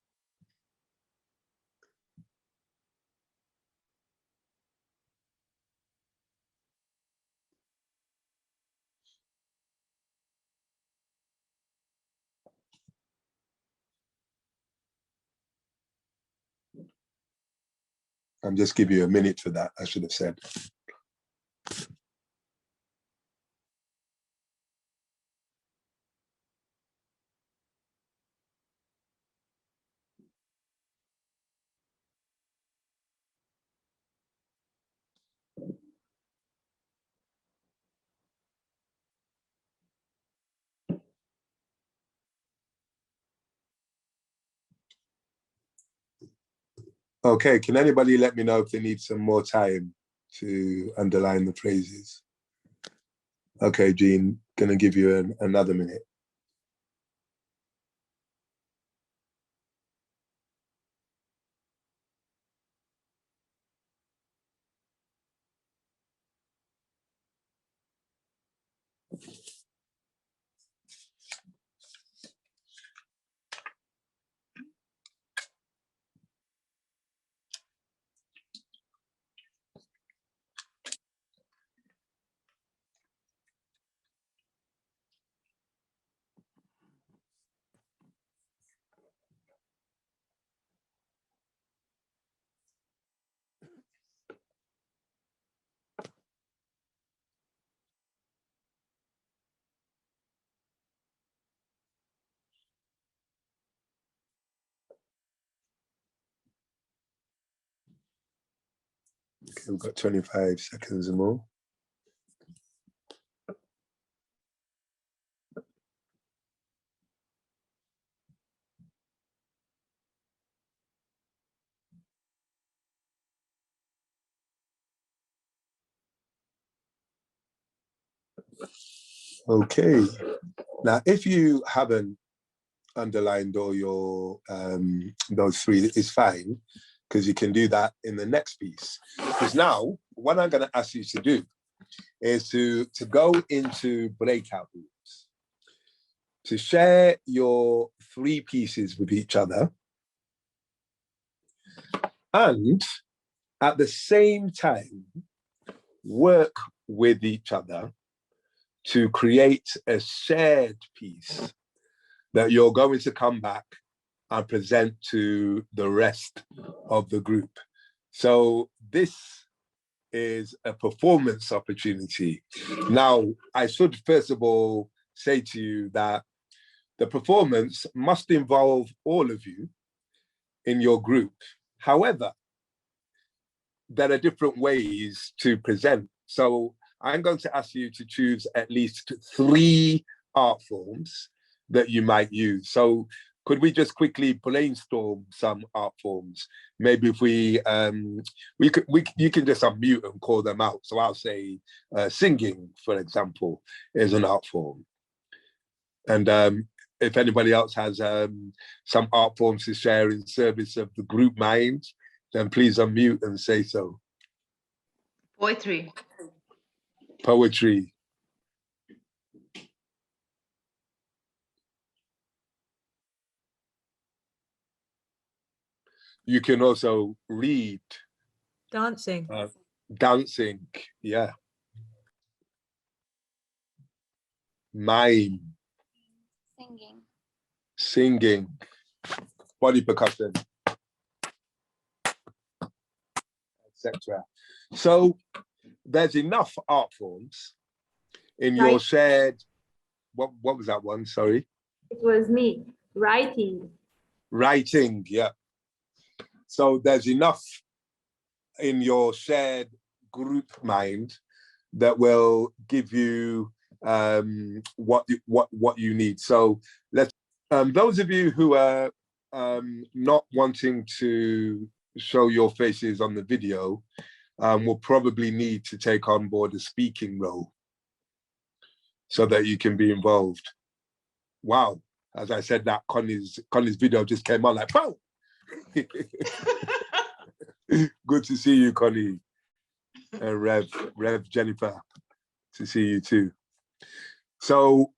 I'm just give you a minute for that, I should have said. Okay, can anybody let me know if they need some more time to underline the phrases? Okay, Jean, gonna give you another minute. Okay, we've got 25 seconds or more. Okay, now if you haven't underlined all your those 3, it's fine, because you can do that in the next piece. Because now what I'm going to ask you to do is to go into breakout rooms, to share your 3 pieces with each other, and at the same time work with each other to create a shared piece that you're going to come back and present to the rest of the group. So this is a performance opportunity. Now, I should first of all say to you that the performance must involve all of you in your group. However, there are different ways to present. So I'm going to ask you to choose at least 3 art forms that you might use. So could we just quickly brainstorm some art forms? Maybe if you can just unmute and call them out. So I'll say singing, for example, is an art form. And if anybody else has some art forms to share in service of the group mind, then please unmute and say so. Poetry. Poetry. You can also read. Dancing. Dancing, yeah. Mime. Singing. Singing. Body percussion. Etc. So there's enough art forms in your shared, what was that one? Sorry. It was me. Writing. Writing, yeah. So there's enough in your shared group mind that will give you what you need. So let's those of you who are not wanting to show your faces on the video will probably need to take on board a speaking role so that you can be involved. Wow, as I said that, Connie's video just came on like, boom. Good to see you, Connie. And Rev Jennifer, to see you too. So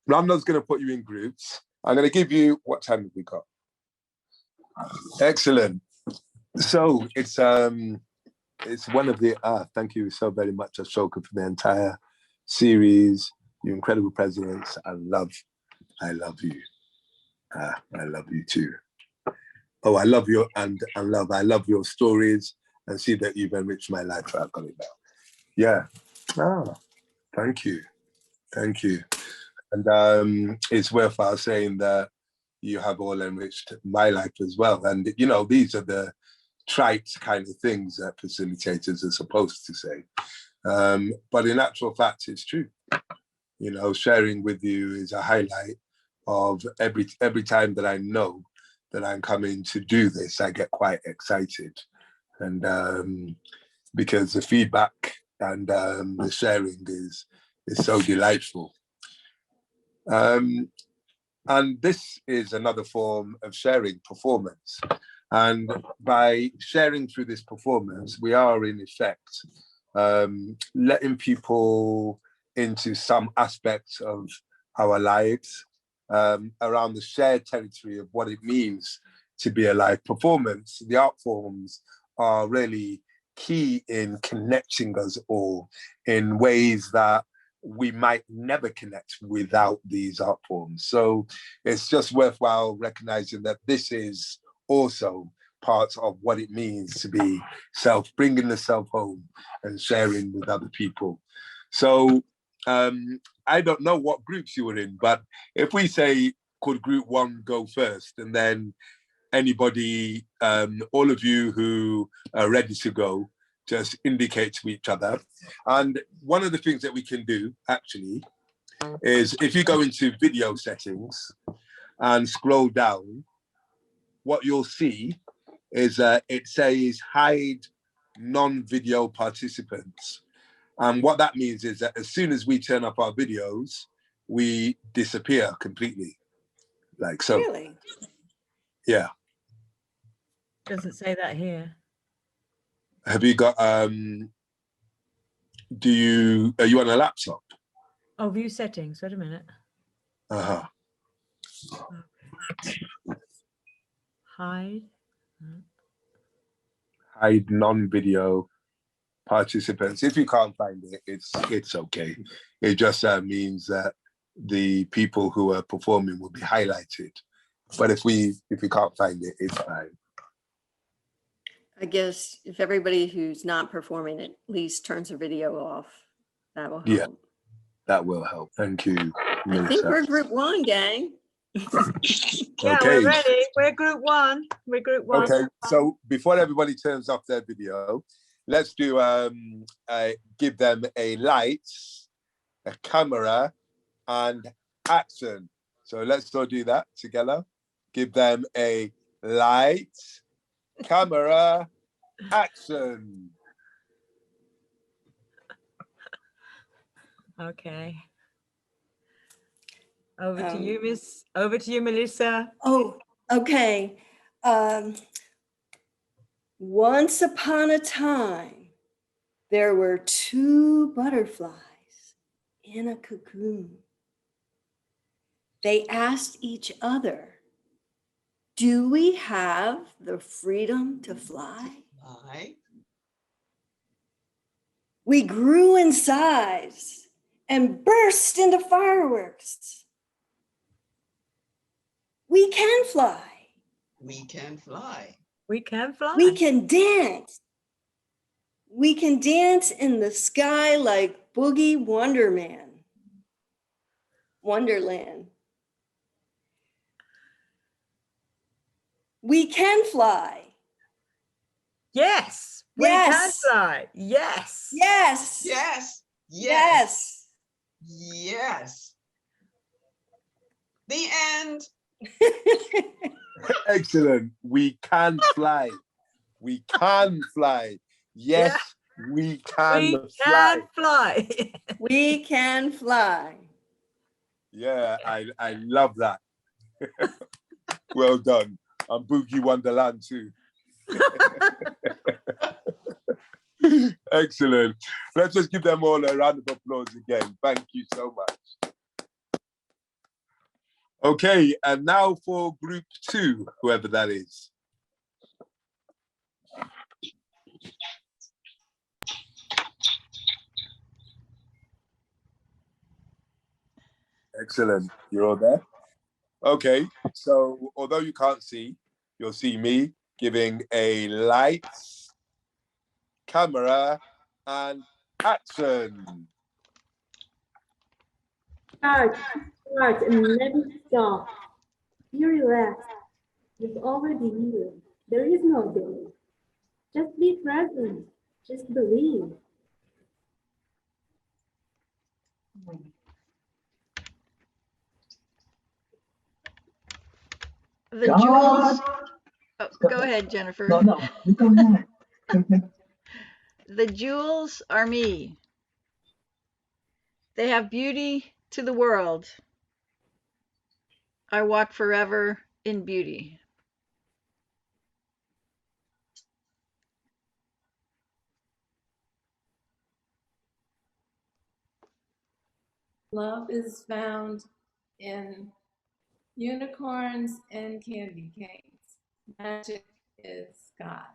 Ramna's going to put you in groups. I'm going to give you, what time have we got? Excellent. So it's one of the, thank you so very much, Ashoka, for the entire series. You incredible presidents. I love you. I love you too. Oh, I love you I love your stories and see that you've enriched my life. I've got it now. Yeah. Oh, thank you. Thank you. And it's worthwhile saying that you have all enriched my life as well. And, you know, these are the trite kind of things that facilitators are supposed to say. But in actual fact, it's true. You know, sharing with you is a highlight of every time that I know that I'm coming to do this, I get quite excited. And because the feedback and the sharing is so delightful. And this is another form of sharing, performance. And by sharing through this performance, we are in effect letting people into some aspects of our lives around the shared territory of what it means to be alive. Performance, the art forms are really key in connecting us all in ways that we might never connect without these art forms. So it's just worthwhile recognizing that this is also part of what it means to be bringing the self home and sharing with other people. So I don't know what groups you were in, but if we say, could group one go first, and then anybody, all of you who are ready to go, just indicate to each other. And one of the things that we can do, actually, is if you go into video settings and scroll down, what you'll see is it says hide non-video participants. And what that means is that as soon as we turn up our videos, we disappear completely. Like so. Really? Yeah. Doesn't say that here. Have you got, are you on a laptop? Oh, view settings. Wait a minute. Uh-huh. Hide. Hide non-video participants. If you can't find it, it's okay. It just means that the people who are performing will be highlighted. But if we can't find it, it's fine. I guess if everybody who's not performing at least turns their video off, that will help. Yeah, that will help. Thank you, Melissa. I think we're group one, gang. Yeah, Okay. we're ready. We're group one. We're group one. Okay, so before everybody turns off their video, let's do give them a light, a camera, and action. So let's go do that together. Give them a light, camera, action. Okay. Over to you, Miss. Over to you, Melissa. Oh, okay. Once upon a time, there were two butterflies in a cocoon. They asked each other, do we have the freedom to fly? We grew in size and burst into fireworks. We can fly. We can fly. We can fly. We can dance. We can dance in the sky like Boogie Wonderland. We can fly. Yes. We can Yes. fly. Yes. Yes. Yes. Yes. Yes. The end. Excellent. We can fly. We can fly. Yes, we can We fly. can fly. We can fly. Yeah, I love that. Well done. And Boogie Wonderland too. Excellent. Let's just give them all a round of applause again. Thank you so much. Okay, and now for group 2, whoever that is. Excellent. You're all there? Okay, so although you can't see, you'll see me giving a lights, camera, and action. Start and never stop. You relax. It's already here. There is no delay. Just be present. Just believe. The jewels. Oh, go ahead, Jennifer. No, you go ahead. The jewels are me. They have beauty to the world. I walk forever in beauty. Love is found in unicorns and candy canes. Magic is God.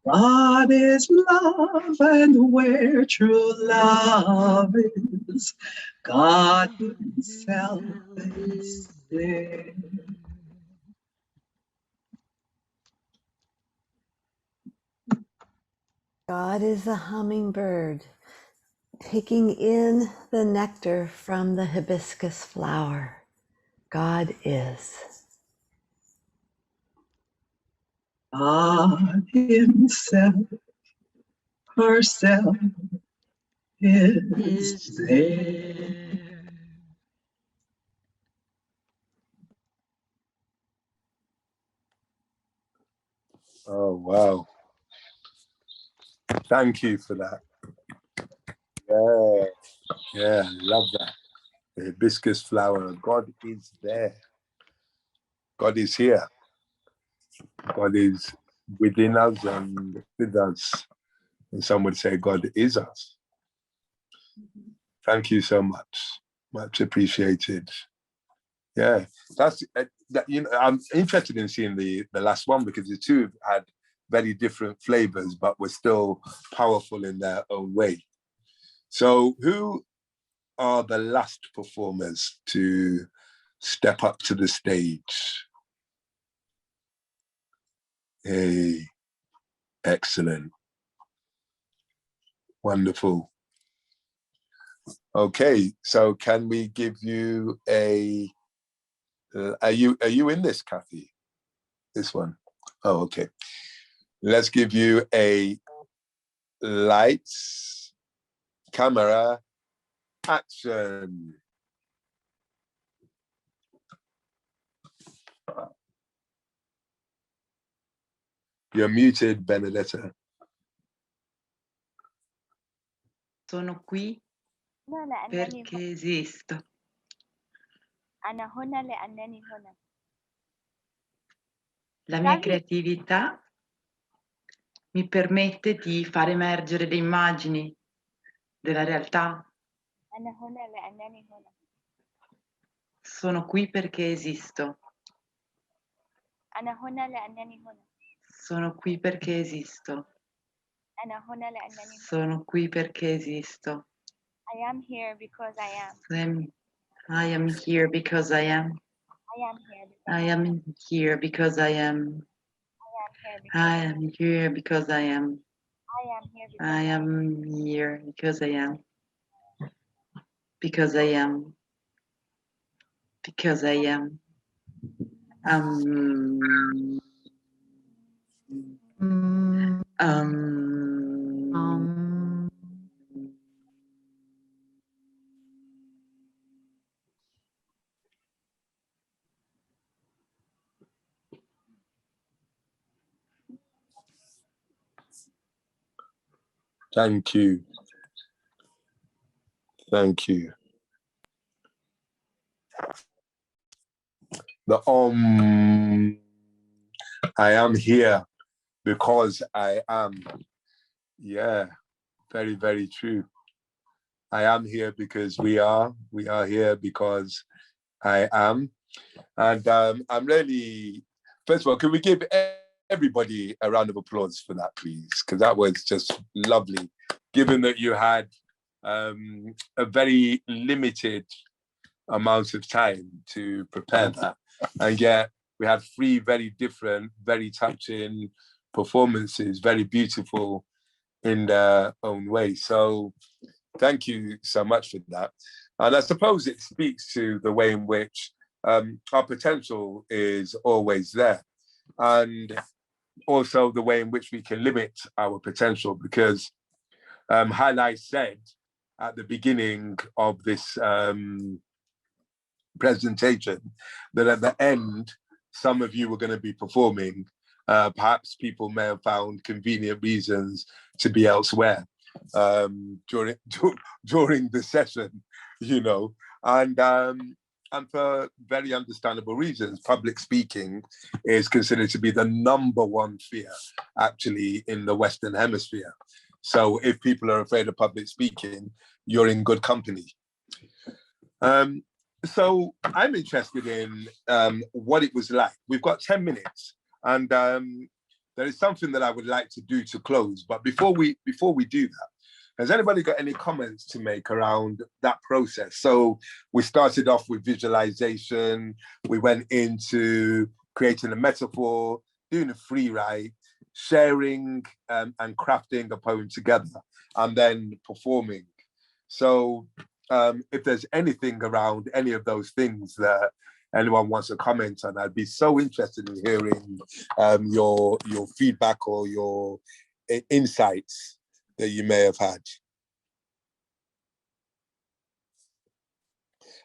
God is love, and where true love is, God himself is there. God is a hummingbird, taking in the nectar from the hibiscus flower. God is. God himself, herself is there. Oh, wow. Thank you for that. Yeah, love that. The hibiscus flower. God is there. God is here. God is within us and with us. And some would say God is us. Thank you so much. Much appreciated. Yeah, that's that. You know, I'm interested in seeing the last one because the two had very different flavors, but were still powerful in their own way. So, who are the last performers to step up to the stage? Hey, excellent, wonderful. Okay, so can we give you a? Are you in this, Kathy? This one? Oh, okay. Let's give you a lights, camera, action. You're muted, Benedetta. Sono qui perché esisto. La mia creatività mi permette di far emergere le immagini della realtà. Sono qui perché esisto. Sono qui perché esisto. Sono qui perché esisto. I am here because I am. I am here because I am. I am here because I am here because I am. I am here because I am here because I am. Because I am. Because I am. Um. Thank you. Thank you. The I am here because I am. Yeah, very, very true. I am here because we are. We are here because I am. And I'm really, first of all, can we give everybody a round of applause for that, please? Because that was just lovely, given that you had a very limited amount of time to prepare that. And yet we had 3 very different, very touching performances, very beautiful in their own way. So thank you so much for that. And I suppose it speaks to the way in which our potential is always there. And also the way in which we can limit our potential, because Highlight said at the beginning of this presentation that at the end, some of you were going to be performing. Perhaps people may have found convenient reasons to be elsewhere during the session, you know, and for very understandable reasons. Public speaking is considered to be the #1 fear, actually, in the Western Hemisphere. So if people are afraid of public speaking, you're in good company. So I'm interested in what it was like. We've got 10 minutes, and there is something that I would like to do to close. But before we do that, has anybody got any comments to make around that process? So we started off with visualization. We went into creating a metaphor, doing a free write, sharing and crafting a poem together, and then performing. So if there's anything around any of those things that anyone wants to comment on, I'd be so interested in hearing your feedback or your insights that you may have had.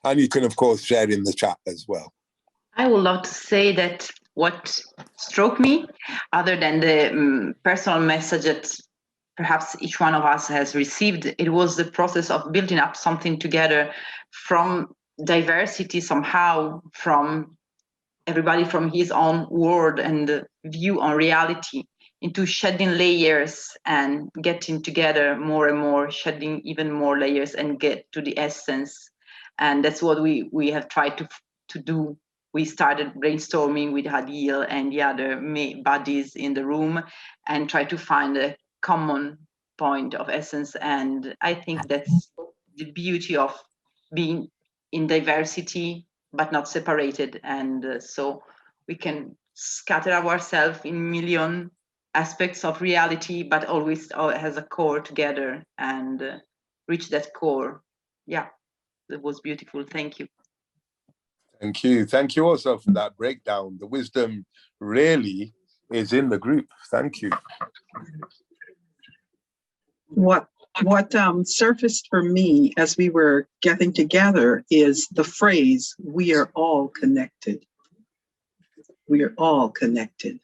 And you can, of course, share in the chat as well. I would love to say that what struck me, other than the personal message that perhaps each one of us has received, it was the process of building up something together from diversity somehow, from everybody from his own world and view on reality, into shedding layers and getting together more and more, shedding even more layers and get to the essence. And that's what we have tried to do. We started brainstorming with Hadil and the other buddies in the room and try to find a common point of essence. And I think that's the beauty of being in diversity, but not separated. And so we can scatter ourselves in million aspects of reality, but always has a core together and reach that core. Yeah, it was beautiful. Thank you. Thank you. Thank you also for that breakdown. The wisdom really is in the group. Thank you. What surfaced for me as we were getting together is the phrase, "We are all connected." We are all connected.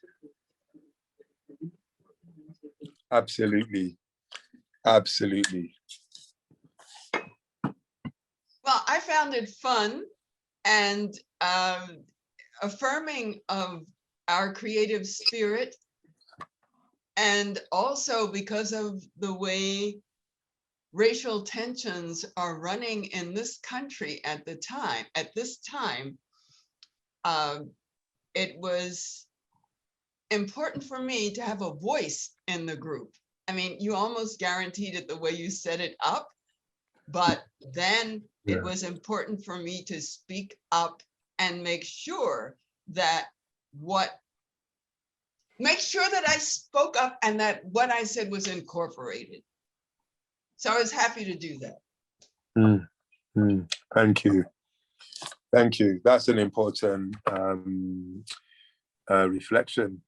Absolutely. Absolutely. Well, I found it fun and affirming of our creative spirit, and also because of the way racial tensions are running in this country at this time, it was important for me to have a voice in the group I mean, you almost guaranteed it the way you set it up, but then it was important for me to speak up and make sure that I spoke up and that what I said was incorporated. So I was happy to do that. Thank you. Thank you. That's an important reflection,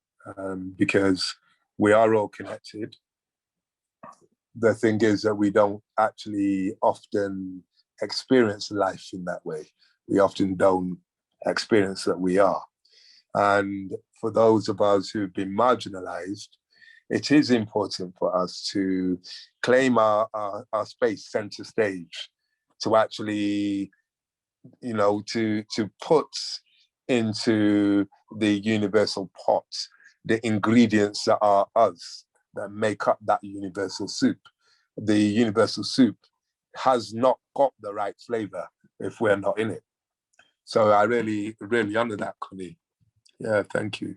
because we are all connected. The thing is that we don't actually often experience life in that way. We often don't experience that we are. And for those of us who've been marginalized, it is important for us to claim our space center stage, to actually, you know, to put into the universal pot the ingredients that are us, that make up that universal soup. The universal soup has not got the right flavor if we're not in it. So I really, really honor that, Connie. Yeah, thank you.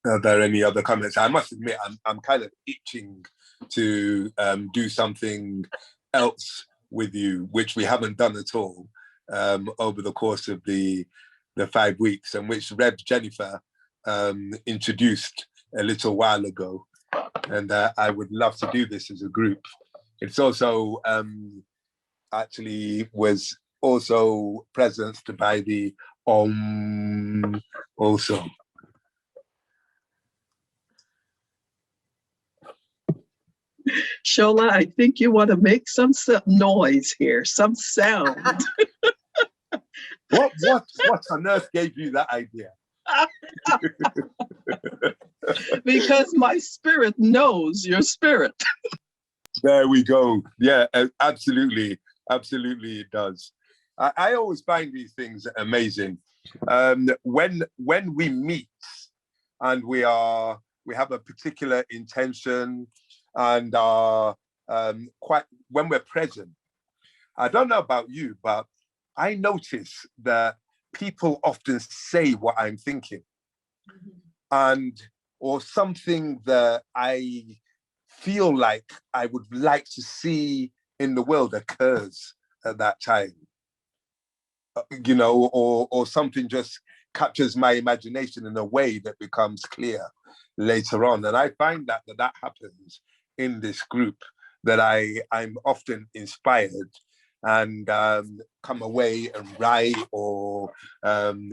Are there any other comments? I must admit, I'm kind of itching to do something else with you, which we haven't done at all over the course of the 5 weeks, and which Rev Jennifer introduced a little while ago. And I would love to do this as a group. It's also actually was also presenced by the also. Shola, I think you want to make some noise here, some sound. What on earth gave you that idea? Because my spirit knows your spirit. There we go. Yeah, absolutely. Absolutely, it does. I always find these things amazing. When we meet and we have a particular intention and are when we're present. I don't know about you, but I notice that people often say what I'm thinking, or something that I feel like I would like to see in the world occurs at that time, you know, or something just captures my imagination in a way that becomes clear later on. And I find that happens in this group, that I'm often inspired and come away and write or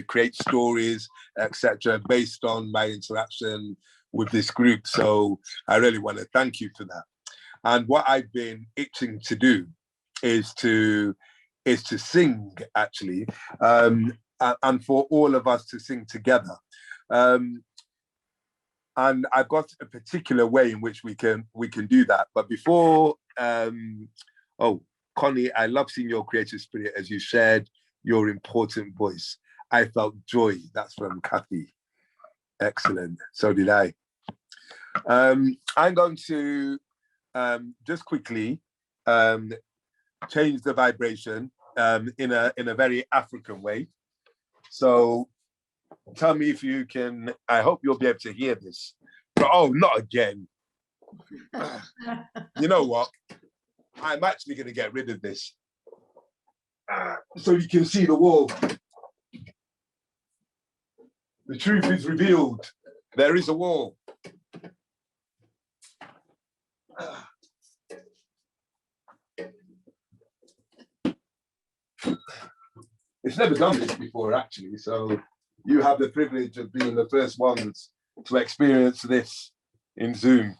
create stories, etc., based on my interaction with this group. So I really want to thank you for that. And what I've been itching to do is to sing, actually, and for all of us to sing together. And I've got a particular way in which we can do that. But before, Connie, I love seeing your creative spirit as you shared your important voice. I felt joy. That's from Kathy. Excellent. So did I. I'm going to just quickly change the vibration in a very African way. So tell me if you can. I hope you'll be able to hear this. But, oh, not again. You know what? I'm actually going to get rid of this. So you can see the wall. The truth is revealed. There is a wall. It's never done this before, actually. So you have the privilege of being the first ones to experience this in Zoom.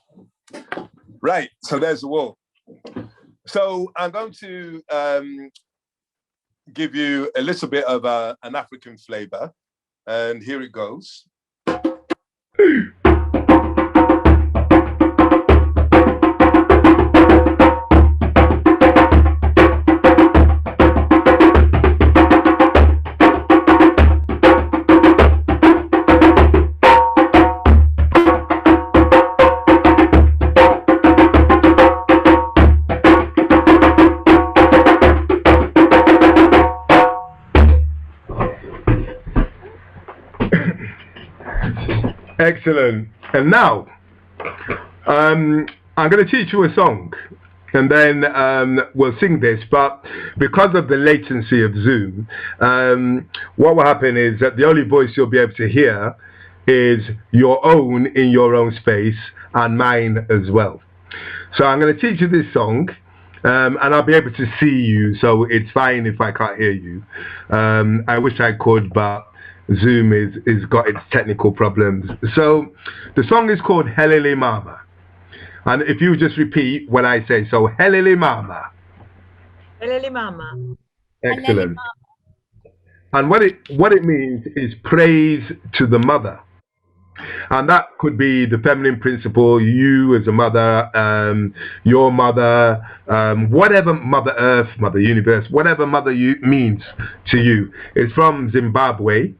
Right, so there's the wall. So I'm going to give you a little bit of an African flavor, and here it goes. Excellent. And now, I'm going to teach you a song. And then we'll sing this, but because of the latency of Zoom, what will happen is that the only voice you'll be able to hear is your own in your own space and mine as well. So I'm going to teach you this song, and I'll be able to see you, so it's fine if I can't hear you. I wish I could, but Zoom is got its technical problems. So the song is called Helele Mama. And if you just repeat when I say so, Helele Mama. Helele Mama. Excellent. And what it means is praise to the mother. And that could be the feminine principle, you as a mother, your mother, whatever Mother Earth, Mother Universe, whatever mother means to you. It's from Zimbabwe,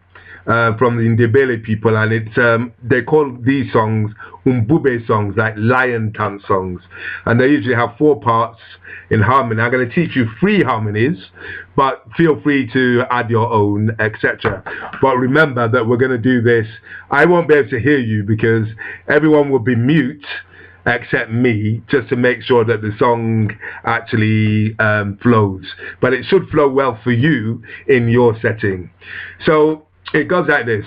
from the Ndebele people, and it's they call these songs Umbube songs, like lion tongue songs, and they usually have 4 parts in harmony. I'm going to teach you 3 harmonies, but feel free to add your own, etc. But remember that we're going to do this. I won't be able to hear you because everyone will be mute except me, just to make sure that the song actually flows. But it should flow well for you in your setting. So it goes like this.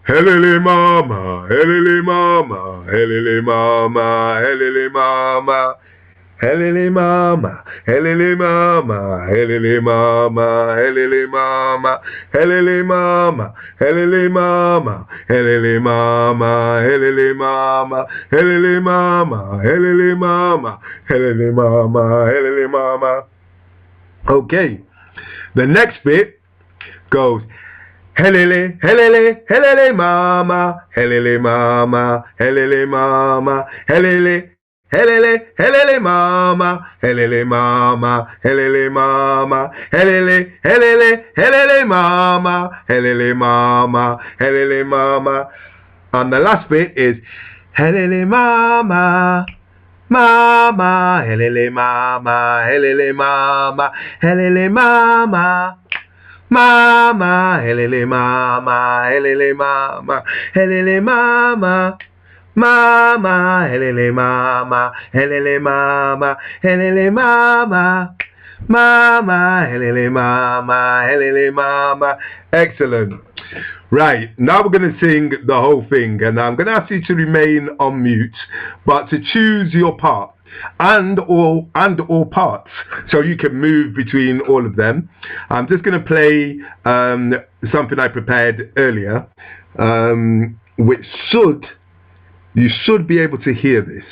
Helele mama, helele mama, helele mama, helele mama. Helele mama, helele mama, helele mama, helele mama, helele mama, helele mama, helele mama, helele mama, helele mama, helele mama, helele mama, helele mama. Okay, the next bit goes helele, helele, helele mama, helele mama, helele mama, helele. Helele, helele mama, helele mama, helele mama, helele, helele, helele mama, helele mama, helele mama. And the last bit is helele mama, mama, helele mama, helele mama, helele mama. Mama, helele mama, helele mama, helele mama. Mama, helele mama, helele mama, helele mama. Mama, helele mama, helele mama. Excellent. Right, now we're going to sing the whole thing, and I'm going to ask you to remain on mute, but to choose your part and all parts, so you can move between all of them. I'm just going to play something I prepared earlier, which you should be able to hear this.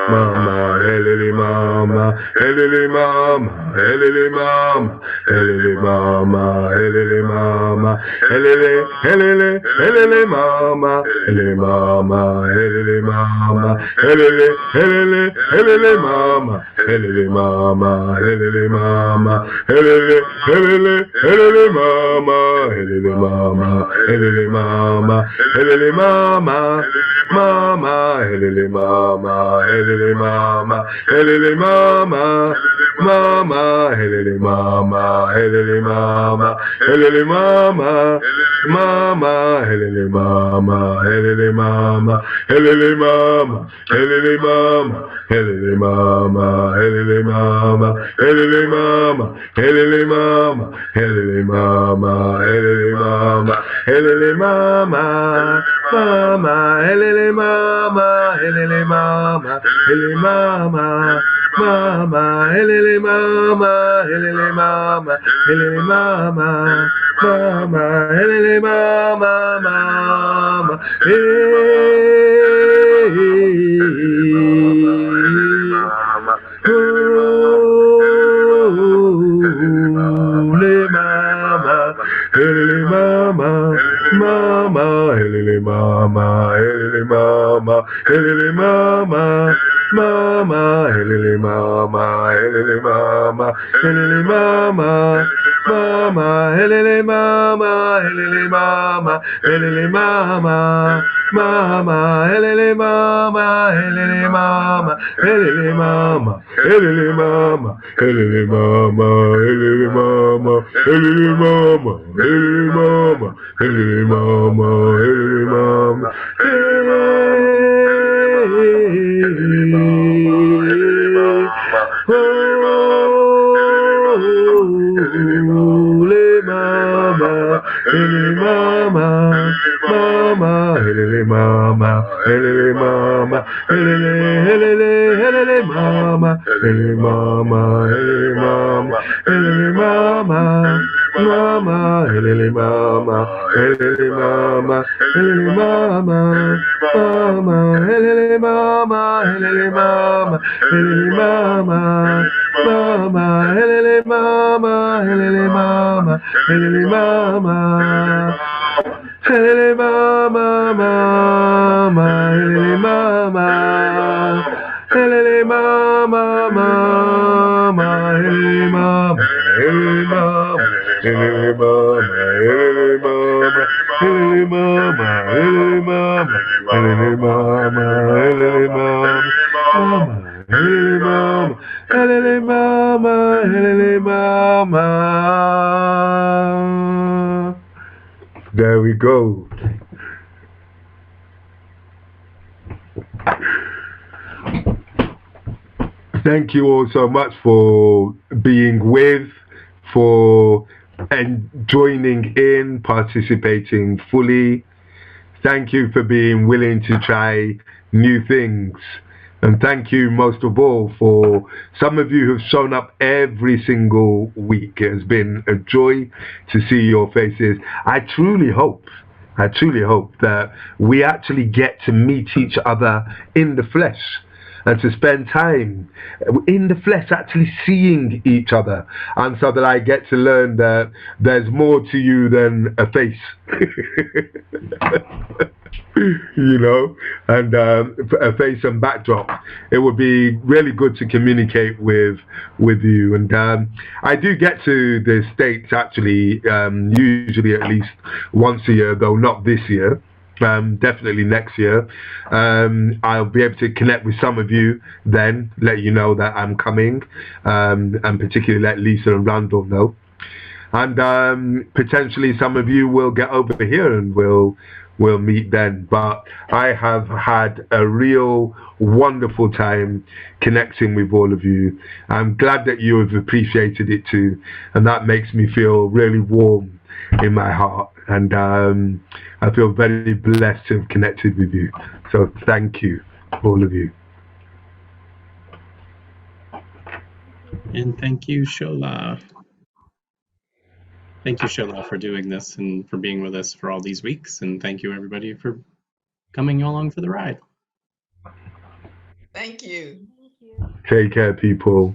Mama, helele mama, helele mama, helele mama, helele mama, helele mama, helele, helele, helele mama, helele mama, helele mama, helele, helele, helele mama, helele mama, helele mama, helele, helele, helele mama, helele mama, helele mama, helele mama, mama, helele mama, helele mama, helele mama, mama, helele mama, helele mama, helele mama, mama, helele mama, helele mama, helele mama, helele mama, helele mama, helele mama, helele mama, helele mama, helele mama, helele mama, helele mama, mama, helele mama, helele mama, helele mama, mama, helele mama, helele mama, helele mama, mama, helele mama, mama, helele mama, mama, helele mama, helele mama, helele mama, mama, mama, helele mama, helele mama, helele mama, mama, helele mama, helele mama, helele mama, mama, helele mama, helele mama, helele mama, helele mama, helele mama, helele mama, helele mama, helele mama, helele mama, helele mama, Helele mama, mama, helele mama, helele mama, helele, helele, helele mama, helele mama, helele mama, helele mama, mama, helele mama, helele mama, helele mama, mama, helele mama, helele mama, helele mama, mama, helele mama, helele mama, helele mama, helele mama, mama, helele mama, helele mama, mama, helele mama, helele mama, helele mama, helele mama, helele mama, helele mama, helele mama, helele mama, mama, helele mama, helele mama, helele mama. There we go. Thank you all so much for being with, and joining in, participating fully. Thank you for being willing to try new things. And thank you most of all for some of you who've shown up every single week. It has been a joy to see your faces. I truly hope that we actually get to meet each other in the flesh and to spend time in the flesh, actually seeing each other, and so that I get to learn that there's more to you than a face. You know, and a face and backdrop. It would be really good to communicate with you. And I do get to the States actually, usually at least once a year, though not this year. Definitely next year. I'll be able to connect with some of you then, let you know that I'm coming, and particularly let Lisa and Randall know. And potentially some of you will get over here and we'll meet then. But I have had a real wonderful time connecting with all of you. I'm glad that you have appreciated it too, and that makes me feel really warm in my heart, and I feel very blessed to have connected with you. So thank you, all of you. And thank you, Shola. Thank you, Shola, for doing this and for being with us for all these weeks. And thank you, everybody, for coming along for the ride. Thank you. Take care, people.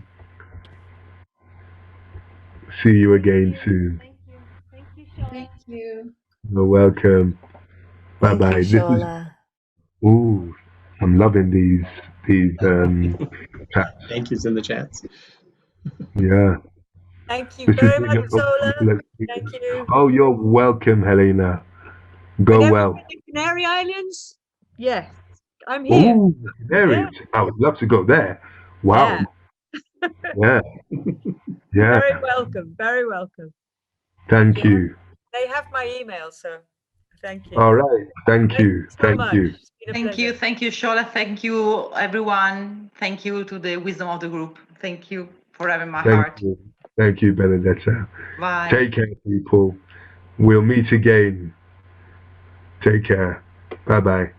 See you again soon. Thank you. You're welcome. Bye bye. Thank you, Shola. Ooh, I'm loving these chats. Thank yous in the chats. Yeah. Thank you This very is much, Zola. Let's Thank you. Oh, you're welcome, Helena. Go Whenever well. you're in the Canary Islands, yes, I'm here. Ooh, Canaries. I would love to go there. Wow. Yeah. Yeah. Very welcome. Very welcome. Thank you. They have my email, so thank you. All right. Thank you. So Thank much. you. It's been a Thank pleasure. you. Thank you, Shola. Thank you, everyone. Thank you to the wisdom of the group. Thank you for having my heart. You. Thank you, Benedetta. Bye. Take care, people. We'll meet again. Take care. Bye-bye.